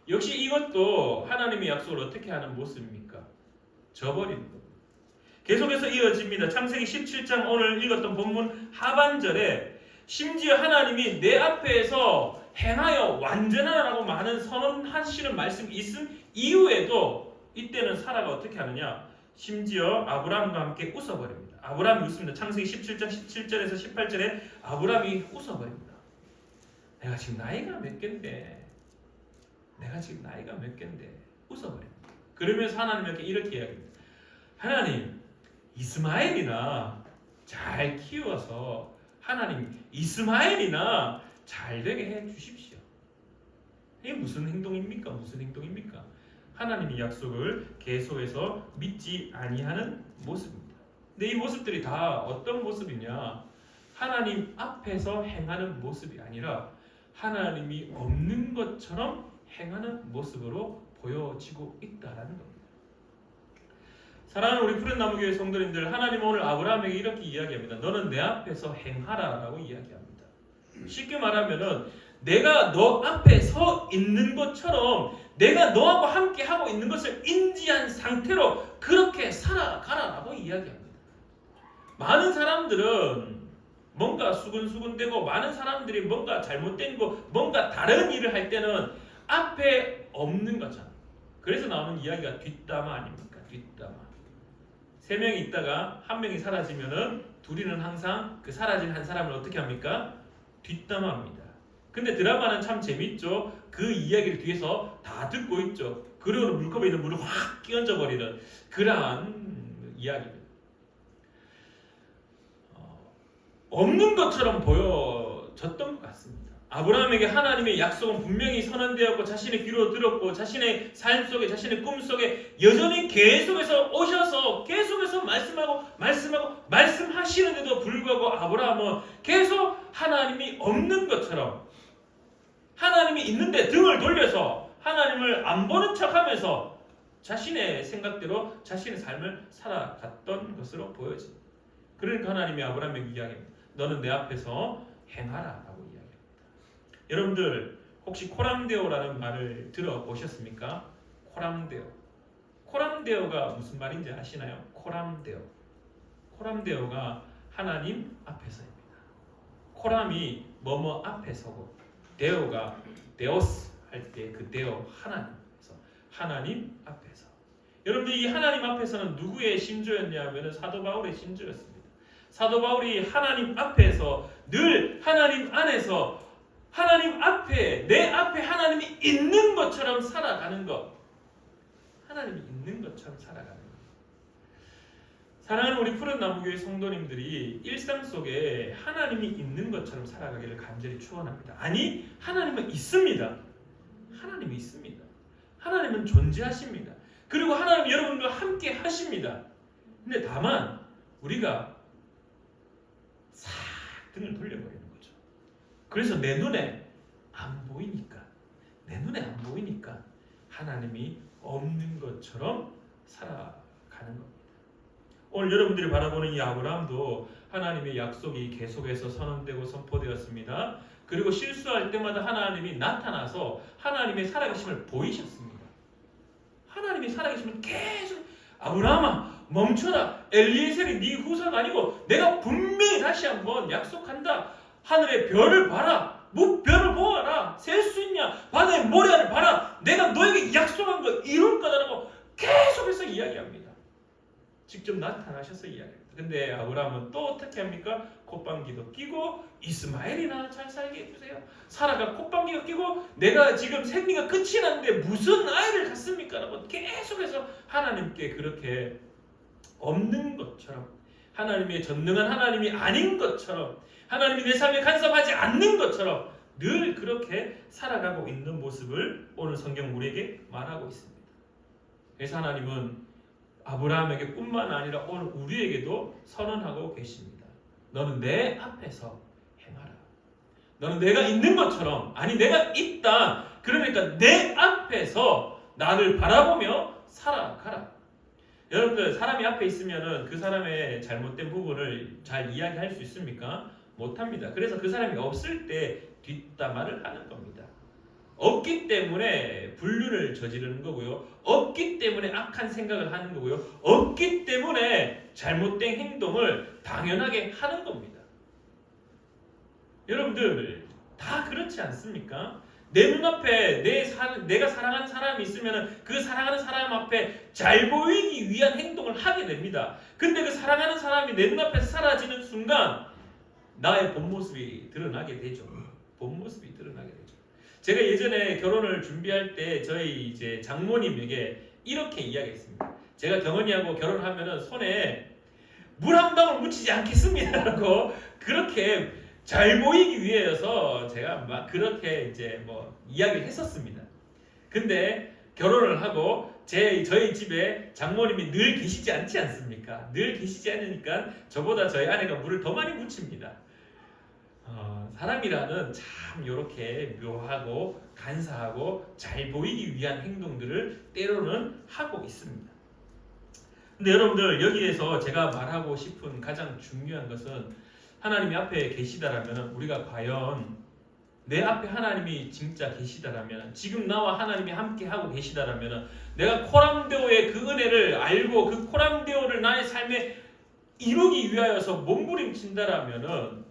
역시 이것도 하나님의 약속을 어떻게 하는 모습입니까? 저버리는 겁니다. 계속해서 이어집니다. 창세기 17장 오늘 읽었던 본문 하반절에 심지어 하나님이 내 앞에서 행하여 완전하라고 많은 선언하시는 말씀이 있음 이후에도 이때는 사라가 어떻게 하느냐? 심지어 아브라함과 함께 웃어버립니다. 아브라함이 웃습니다. 창세기 17장 17절에서 18절에 아브라함이 웃어버립니다. 내가 지금 나이가 몇 갠데 웃어버립니다. 그러면서 하나님께 이렇게 이야기합니다. 하나님 이스마엘이나 잘 키워서 하나님 이스마엘이나 잘 되게 해 주십시오. 이게 무슨 행동입니까? 하나님의 약속을 계속해서 믿지 아니하는 모습입니다. 근데 이 모습들이 다 어떤 모습이냐? 하나님 앞에서 행하는 모습이 아니라 하나님이 없는 것처럼 행하는 모습으로 보여지고 있다라는 겁니다. 사랑하는 우리 푸른나무교회 성도님들, 하나님 오늘 아브라함에게 이렇게 이야기합니다. 너는 내 앞에서 행하라라고 이야기합니다. 쉽게 말하면은 내가 너 앞에 서 있는 것처럼 내가 너하고 함께 하고 있는 것을 인지한 상태로 그렇게 살아가라라고 이야기합니다. 많은 사람들은 뭔가 수근수근대고 많은 사람들이 뭔가 잘못된 거 뭔가 다른 일을 할 때는 앞에 없는 거잖아. 그래서 나오는 이야기가 뒷담화 아닙니까? 뒷담화. 세 명이 있다가 한 명이 사라지면은 둘이는 항상 그 사라진 한 사람을 어떻게 합니까? 뒷담화합니다. 근데 드라마는 참 재밌죠. 그 이야기를 뒤에서 다 듣고 있죠. 그리고 물컵에 있는 물을 확 끼얹어 버리는 그러한 이야기입니다. 없는 것처럼 보여졌던 것 같습니다. 아브라함에게 하나님의 약속은 분명히 선언되었고 자신의 귀로 들었고 자신의 삶 속에 자신의 꿈 속에 여전히 계속해서 오셔서 계속해서 말씀하시는데도 불구하고 아브라함은 계속 하나님이 없는 것처럼 하나님이 있는데 등을 돌려서 하나님을 안 보는 척하면서 자신의 생각대로 자신의 삶을 살아갔던 것으로 보여집니다. 그러니까 하나님이 아브라함에게 이야기합니다. 너는 내 앞에서 행하라라고 이야기합니다. 여러분들 혹시 코람데오라는 말을 들어보셨습니까? 코람데오가 무슨 말인지 아시나요? 코람데오가 하나님 앞에서입니다. 코람이 뭐뭐 앞에서고 데오가 데오스 할 때 그 데오 하나님에서 하나님 앞에서. 여러분들 이 하나님 앞에서는 누구의 신조였냐면 사도 바울의 신조였습니다. 사도 바울이 하나님 앞에서 늘 하나님 안에서 하나님 앞에 내 앞에 하나님이 있는 것처럼 살아가는 것. 하나님이 있는 것처럼 살아가는 것. 사랑하는 우리 푸른 나무교회 성도님들이 일상 속에 하나님이 있는 것처럼 살아가기를 간절히 축원합니다. 아니, 하나님은 있습니다. 하나님이 있습니다. 하나님은 존재하십니다. 그리고 하나님 여러분과 함께 하십니다. 근데 다만 우리가 싹 등을 돌려버리는 거죠. 그래서 내 눈에 안 보이니까 하나님이 없는 것처럼 살아가는 겁니다. 오늘 여러분들이 바라보는 이 아브라함도 하나님의 약속이 계속해서 선언되고 선포되었습니다. 그리고 실수할 때마다 하나님이 나타나서 하나님의 살아계심을 보이셨습니다. 하나님이 살아계심을 계속 아브라함아 멈춰라. 엘리에셀이 네 후사가 아니고 내가 분명히 다시 한번 약속한다. 하늘의 별을 봐라. 무별을 보아라. 셀 수 있냐. 바다의 모래알을 봐라. 내가 너에게 약속한 거 이룰 거다라고 계속해서 이야기합니다. 직접 나타나셔서 이야기합니다. 근데 아브라함은 또 어떻게 합니까? 콧방귀도 끼고 이스마엘이나 잘 살게 해주세요. 사라가 콧방귀가 끼고 내가 지금 생리가 끝이 났는데 무슨 아이를 갖습니까? 라고 계속해서 하나님께 그렇게 없는 것처럼 하나님의 전능한 하나님이 아닌 것처럼 하나님이 내 삶에 간섭하지 않는 것처럼 늘 그렇게 살아가고 있는 모습을 오늘 성경 우리에게 말하고 있습니다. 그래서 하나님은 아브라함에게 뿐만 아니라 오늘 우리에게도 선언하고 계십니다. 너는 내 앞에서 행하라. 너는 내가 있는 것처럼 아니 내가 있다. 그러니까 내 앞에서 나를 바라보며 살아가라. 여러분들 사람이 앞에 있으면은 그 사람의 잘못된 부분을 잘 이야기할 수 있습니까? 못합니다. 그래서 그 사람이 없을 때 뒷담화를 하는 겁니다. 없기 때문에 불륜을 저지르는 거고요. 없기 때문에 악한 생각을 하는 거고요. 없기 때문에 잘못된 행동을 당연하게 하는 겁니다. 여러분들 다 그렇지 않습니까? 내 눈앞에 내가 사랑하는 사람이 있으면 그 사랑하는 사람 앞에 잘 보이기 위한 행동을 하게 됩니다. 근데 그 사랑하는 사람이 내 눈앞에서 사라지는 순간 나의 본 모습이 드러나게 되죠. 본 모습이 드러나게 되죠. 제가 예전에 결혼을 준비할 때 저희 이제 장모님에게 이렇게 이야기했습니다. 제가 경은이하고 결혼하면은 손에 물 한 방울 묻히지 않겠습니다라고 그렇게 잘 보이기 위해서 제가 막 그렇게 이제 뭐 이야기를 했었습니다. 근데 결혼을 하고 저희 집에 장모님이 늘 계시지 않지 않습니까? 늘 계시지 않으니까 저보다 저희 아내가 물을 더 많이 묻힙니다. 사람이라는 참 이렇게 묘하고 간사하고 잘 보이기 위한 행동들을 때로는 하고 있습니다. 근데 여러분들 여기에서 제가 말하고 싶은 가장 중요한 것은 하나님이 앞에 계시다라면 우리가 과연 내 앞에 하나님이 진짜 계시다라면 지금 나와 하나님이 함께 하고 계시다라면 내가 코람데오의 그 은혜를 알고 그 코람데오를 나의 삶에 이루기 위하여서 몸부림친다라면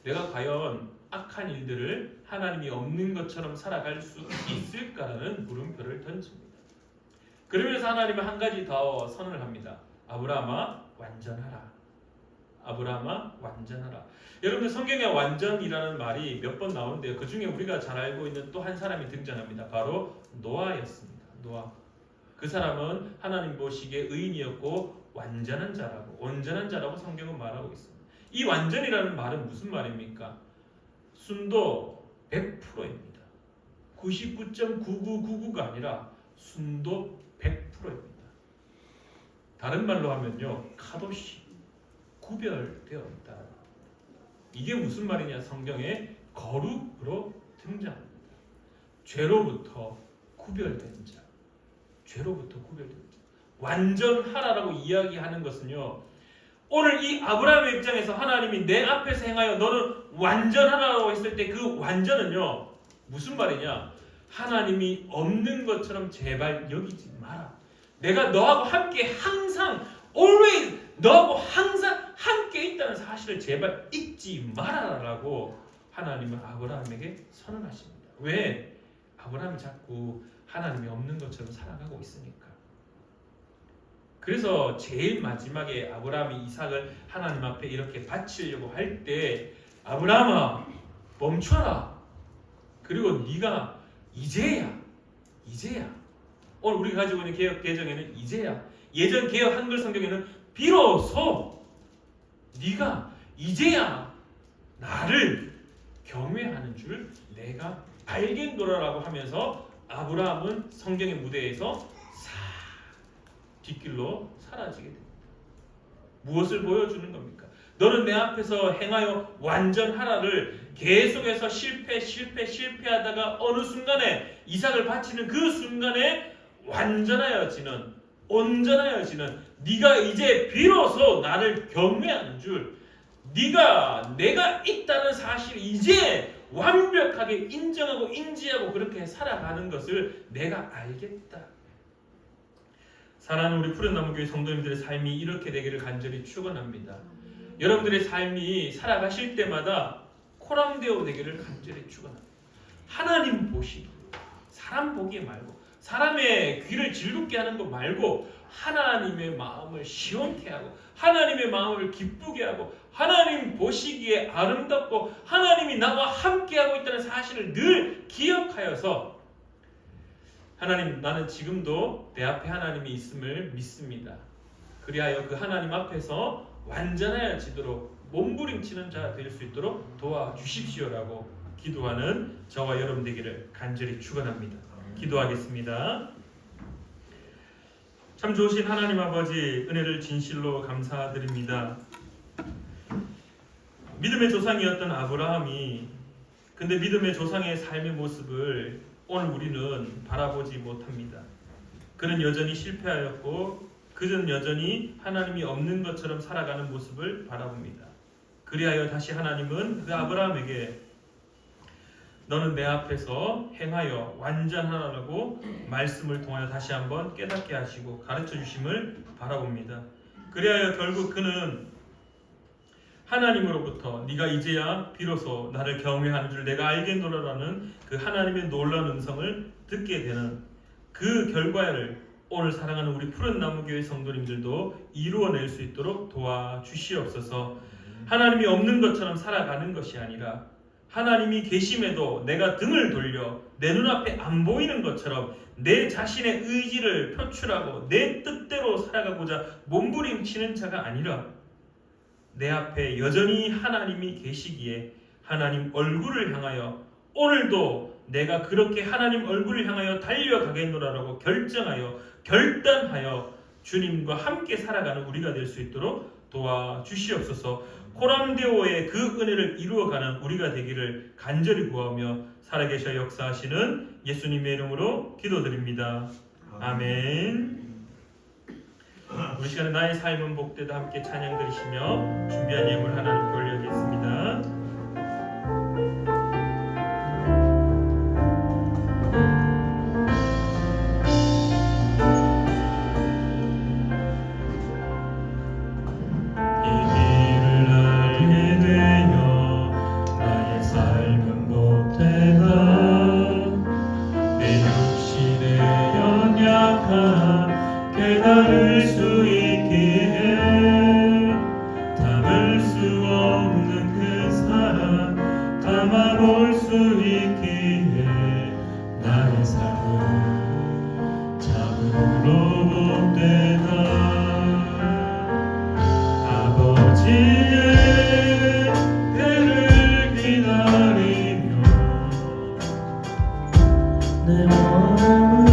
내가 과연 악한 일들을 하나님이 없는 것처럼 살아갈 수 있을까라는 물음표를 던집니다. 그러면서 하나님은 한 가지 더 선언을 합니다. 아브라함아 완전하라. 아브라함아 완전하라. 여러분들 성경에 완전이라는 말이 몇 번 나오는데요. 그 중에 우리가 잘 알고 있는 또 한 사람이 등장합니다. 바로 노아였습니다. 노아. 그 사람은 하나님 보시기에 의인이었고 완전한 자라고 온전한 자라고 성경은 말하고 있습니다. 이 완전이라는 말은 무슨 말입니까? 순도 100%입니다. 99.9999가 아니라 순도 100%입니다. 다른 말로 하면요. 카도시 구별되어 있다. 이게 무슨 말이냐? 성경에 거룩으로 등장합니다. 죄로부터 구별된 자. 죄로부터 구별된 자. 완전하라라고 이야기하는 것은요. 오늘 이 아브라함의 입장에서 하나님이 내 앞에서 행하여 너는 완전하라고 했을 때 그 완전은요. 무슨 말이냐? 하나님이 없는 것처럼 제발 여기지 마라. 내가 너하고 함께 항상 always 너하고 항상 함께 있다는 사실을 제발 잊지 말아라라고 하나님은 아브라함에게 선언하십니다. 왜? 아브라함이 자꾸 하나님이 없는 것처럼 살아가고 있으니까. 그래서 제일 마지막에 아브라함이 이삭을 하나님 앞에 이렇게 바치려고 할 때 아브라함아 멈춰라. 그리고 네가 이제야 오늘 우리가 가지고 있는 개혁 개정에는 이제야 예전 개혁 한글 성경에는 비로소 네가 이제야 나를 경외하는 줄 내가 알겠노라라고 하면서 아브라함은 성경의 무대에서 싹 뒷길로 사라지게 됩니다. 무엇을 보여주는 겁니까? 너는 내 앞에서 행하여 완전하라를 계속해서 실패하다가 어느 순간에 이삭을 바치는 그 순간에 완전하여지는 온전하여지는 네가 이제 비로소 나를 경외하는 줄, 네가 내가 있다는 사실을 이제 완벽하게 인정하고 인지하고 그렇게 살아가는 것을 내가 알겠다. 사랑하는 우리 푸른나무교회 성도님들의 삶이 이렇게 되기를 간절히 축원합니다. 여러분들의 삶이 살아가실 때마다 코람데오 되기를 간절히 축원합니다. 하나님 보시기, 사람 보기 말고, 사람의 귀를 즐겁게 하는 것 말고 하나님의 마음을 시원케 하고 하나님의 마음을 기쁘게 하고 하나님 보시기에 아름답고 하나님이 나와 함께하고 있다는 사실을 늘 기억하여서 하나님, 나는 지금도 내 앞에 하나님이 있음을 믿습니다. 그리하여 그 하나님 앞에서 완전하여지도록 몸부림치는 자가 될 수 있도록 도와주십시오라고 기도하는 저와 여러분 되기를 간절히 축원합니다. 기도하겠습니다. 참 좋으신 하나님 아버지, 은혜를 진실로 감사드립니다. 믿음의 조상이었던 아브라함이 근데 믿음의 조상의 삶의 모습을 오늘 우리는 바라보지 못합니다. 그는 여전히 실패하였고 그는 여전히 하나님이 없는 것처럼 살아가는 모습을 바라봅니다. 그리하여 다시 하나님은 그 아브라함에게 너는 내 앞에서 행하여 완전하라고 말씀을 통하여 다시 한번 깨닫게 하시고 가르쳐 주심을 바라봅니다. 그리하여 결국 그는 하나님으로부터 네가 이제야 비로소 나를 경외하는 줄 내가 알겠노라라는 그 하나님의 놀라운 음성을 듣게 되는 그 결과를 오늘 사랑하는 우리 푸른나무교회 성도님들도 이루어낼 수 있도록 도와주시옵소서. 하나님이 없는 것처럼 살아가는 것이 아니라 하나님이 계심에도 내가 등을 돌려 내 눈앞에 안 보이는 것처럼 내 자신의 의지를 표출하고 내 뜻대로 살아가고자 몸부림치는 자가 아니라 내 앞에 여전히 하나님이 계시기에 하나님 얼굴을 향하여 오늘도 내가 그렇게 하나님 얼굴을 향하여 달려가겠노라라고 결단하여 주님과 함께 살아가는 우리가 될 수 있도록 도와주시옵소서. 코람데오의 그 은혜를 이루어가는 우리가 되기를 간절히 구하며 살아계셔 역사하시는 예수님의 이름으로 기도드립니다. 아멘. 우리 시간에 나의 삶은 복되다 함께 찬양 드리시며 준비한 예물 하나님께 올려드리겠습니다. 깨달을 수 있기에 담을 수 없는 그 사랑 담아볼 수 있기에 나의 삶은 참으로 복되다. 아버지의 때를 기다리며 내 마음을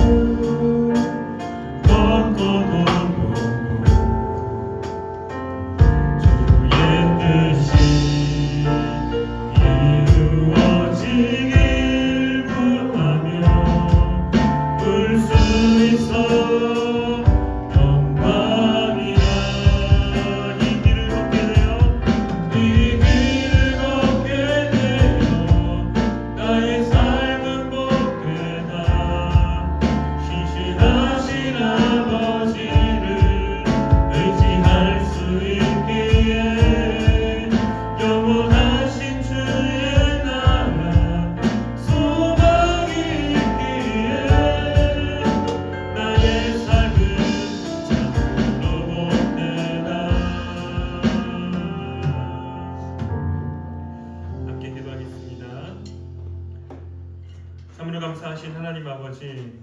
감사하신 하나님 아버지,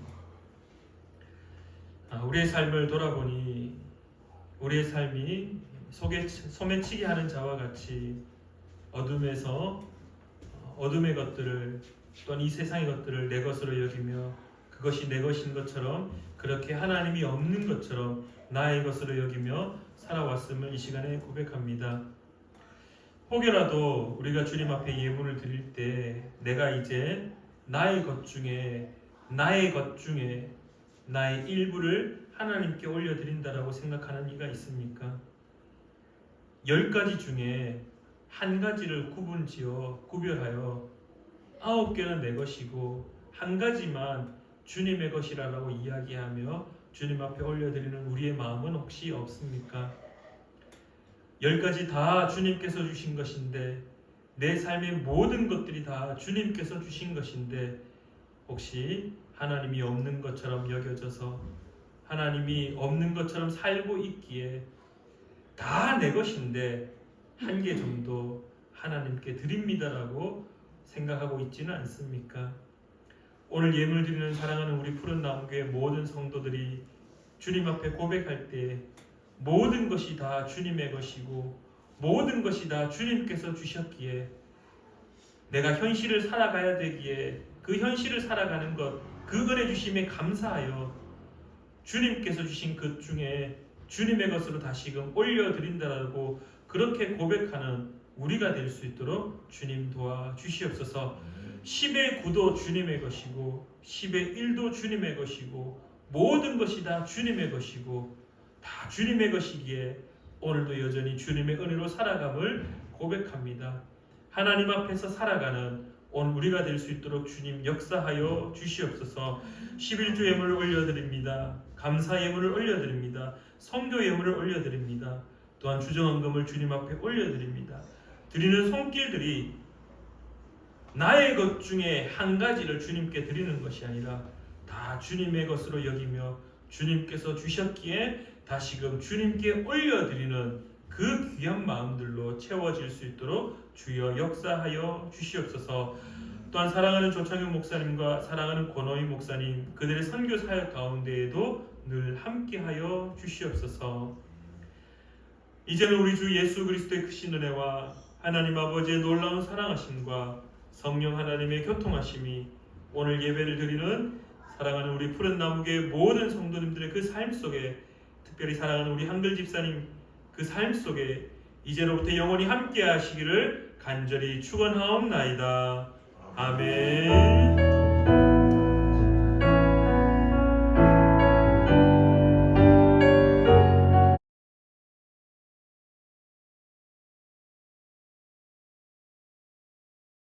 우리의 삶을 돌아보니 우리의 삶이 소매치기 하는 자와 같이 어둠에서 어둠의 것들을 또는 이 세상의 것들을 내 것으로 여기며 그것이 내 것인 것처럼 그렇게 하나님이 없는 것처럼 나의 것으로 여기며 살아왔음을 이 시간에 고백합니다. 혹여라도 우리가 주님 앞에 예물을 드릴 때 내가 이제 나의 것 중에 나의 일부를 하나님께 올려드린다라고 생각하는 이가 있습니까? 10가지 중에 한 가지를 구별하여 9개는 내 것이고 한 가지만 주님의 것이라고 이야기하며 주님 앞에 올려드리는 우리의 마음은 혹시 없습니까? 10가지 다 주님께서 주신 것인데 내 삶의 모든 것들이 다 주님께서 주신 것인데 혹시 하나님이 없는 것처럼 여겨져서 하나님이 없는 것처럼 살고 있기에 다 내 것인데 한 개 정도 하나님께 드립니다라고 생각하고 있지는 않습니까? 오늘 예물 드리는 사랑하는 우리 푸른 나무교회 모든 성도들이 주님 앞에 고백할 때 모든 것이 다 주님의 것이고 모든 것이 다 주님께서 주셨기에 내가 현실을 살아가야 되기에 그 현실을 살아가는 것, 그 은혜 주심에 감사하여 주님께서 주신 것 중에 주님의 것으로 다시금 올려드린다라고 그렇게 고백하는 우리가 될 수 있도록 주님 도와주시옵소서. 10의 9도 주님의 것이고 10의 1도 주님의 것이고 모든 것이 다 주님의 것이고 다 주님의 것이기에 오늘도 여전히 주님의 은혜로 살아감을 고백합니다. 하나님 앞에서 살아가는 오늘 우리가 될 수 있도록 주님 역사하여 주시옵소서. 11조 예물을 올려드립니다. 감사 예물을 올려드립니다. 성교 예물을 올려드립니다. 또한 주정헌금을 주님 앞에 올려드립니다. 드리는 손길들이 나의 것 중에 한 가지를 주님께 드리는 것이 아니라 다 주님의 것으로 여기며 주님께서 주셨기에 다시금 주님께 올려드리는 그 귀한 마음들로 채워질 수 있도록 주여 역사하여 주시옵소서. 또한 사랑하는 조창용 목사님과 사랑하는 권호희 목사님 그들의 선교 사역 가운데에도 늘 함께하여 주시옵소서. 이제는 우리 주 예수 그리스도의 크신 은혜와 하나님 아버지의 놀라운 사랑하심과 성령 하나님의 교통하심이 오늘 예배를 드리는 사랑하는 우리 푸른 나무교회 모든 성도님들의 그 삶 속에 특별히 사랑하는 우리 한글 집사님 그 삶 속에 이제로부터 영원히 함께 하시기를 간절히 축원하옵나이다. 아멘.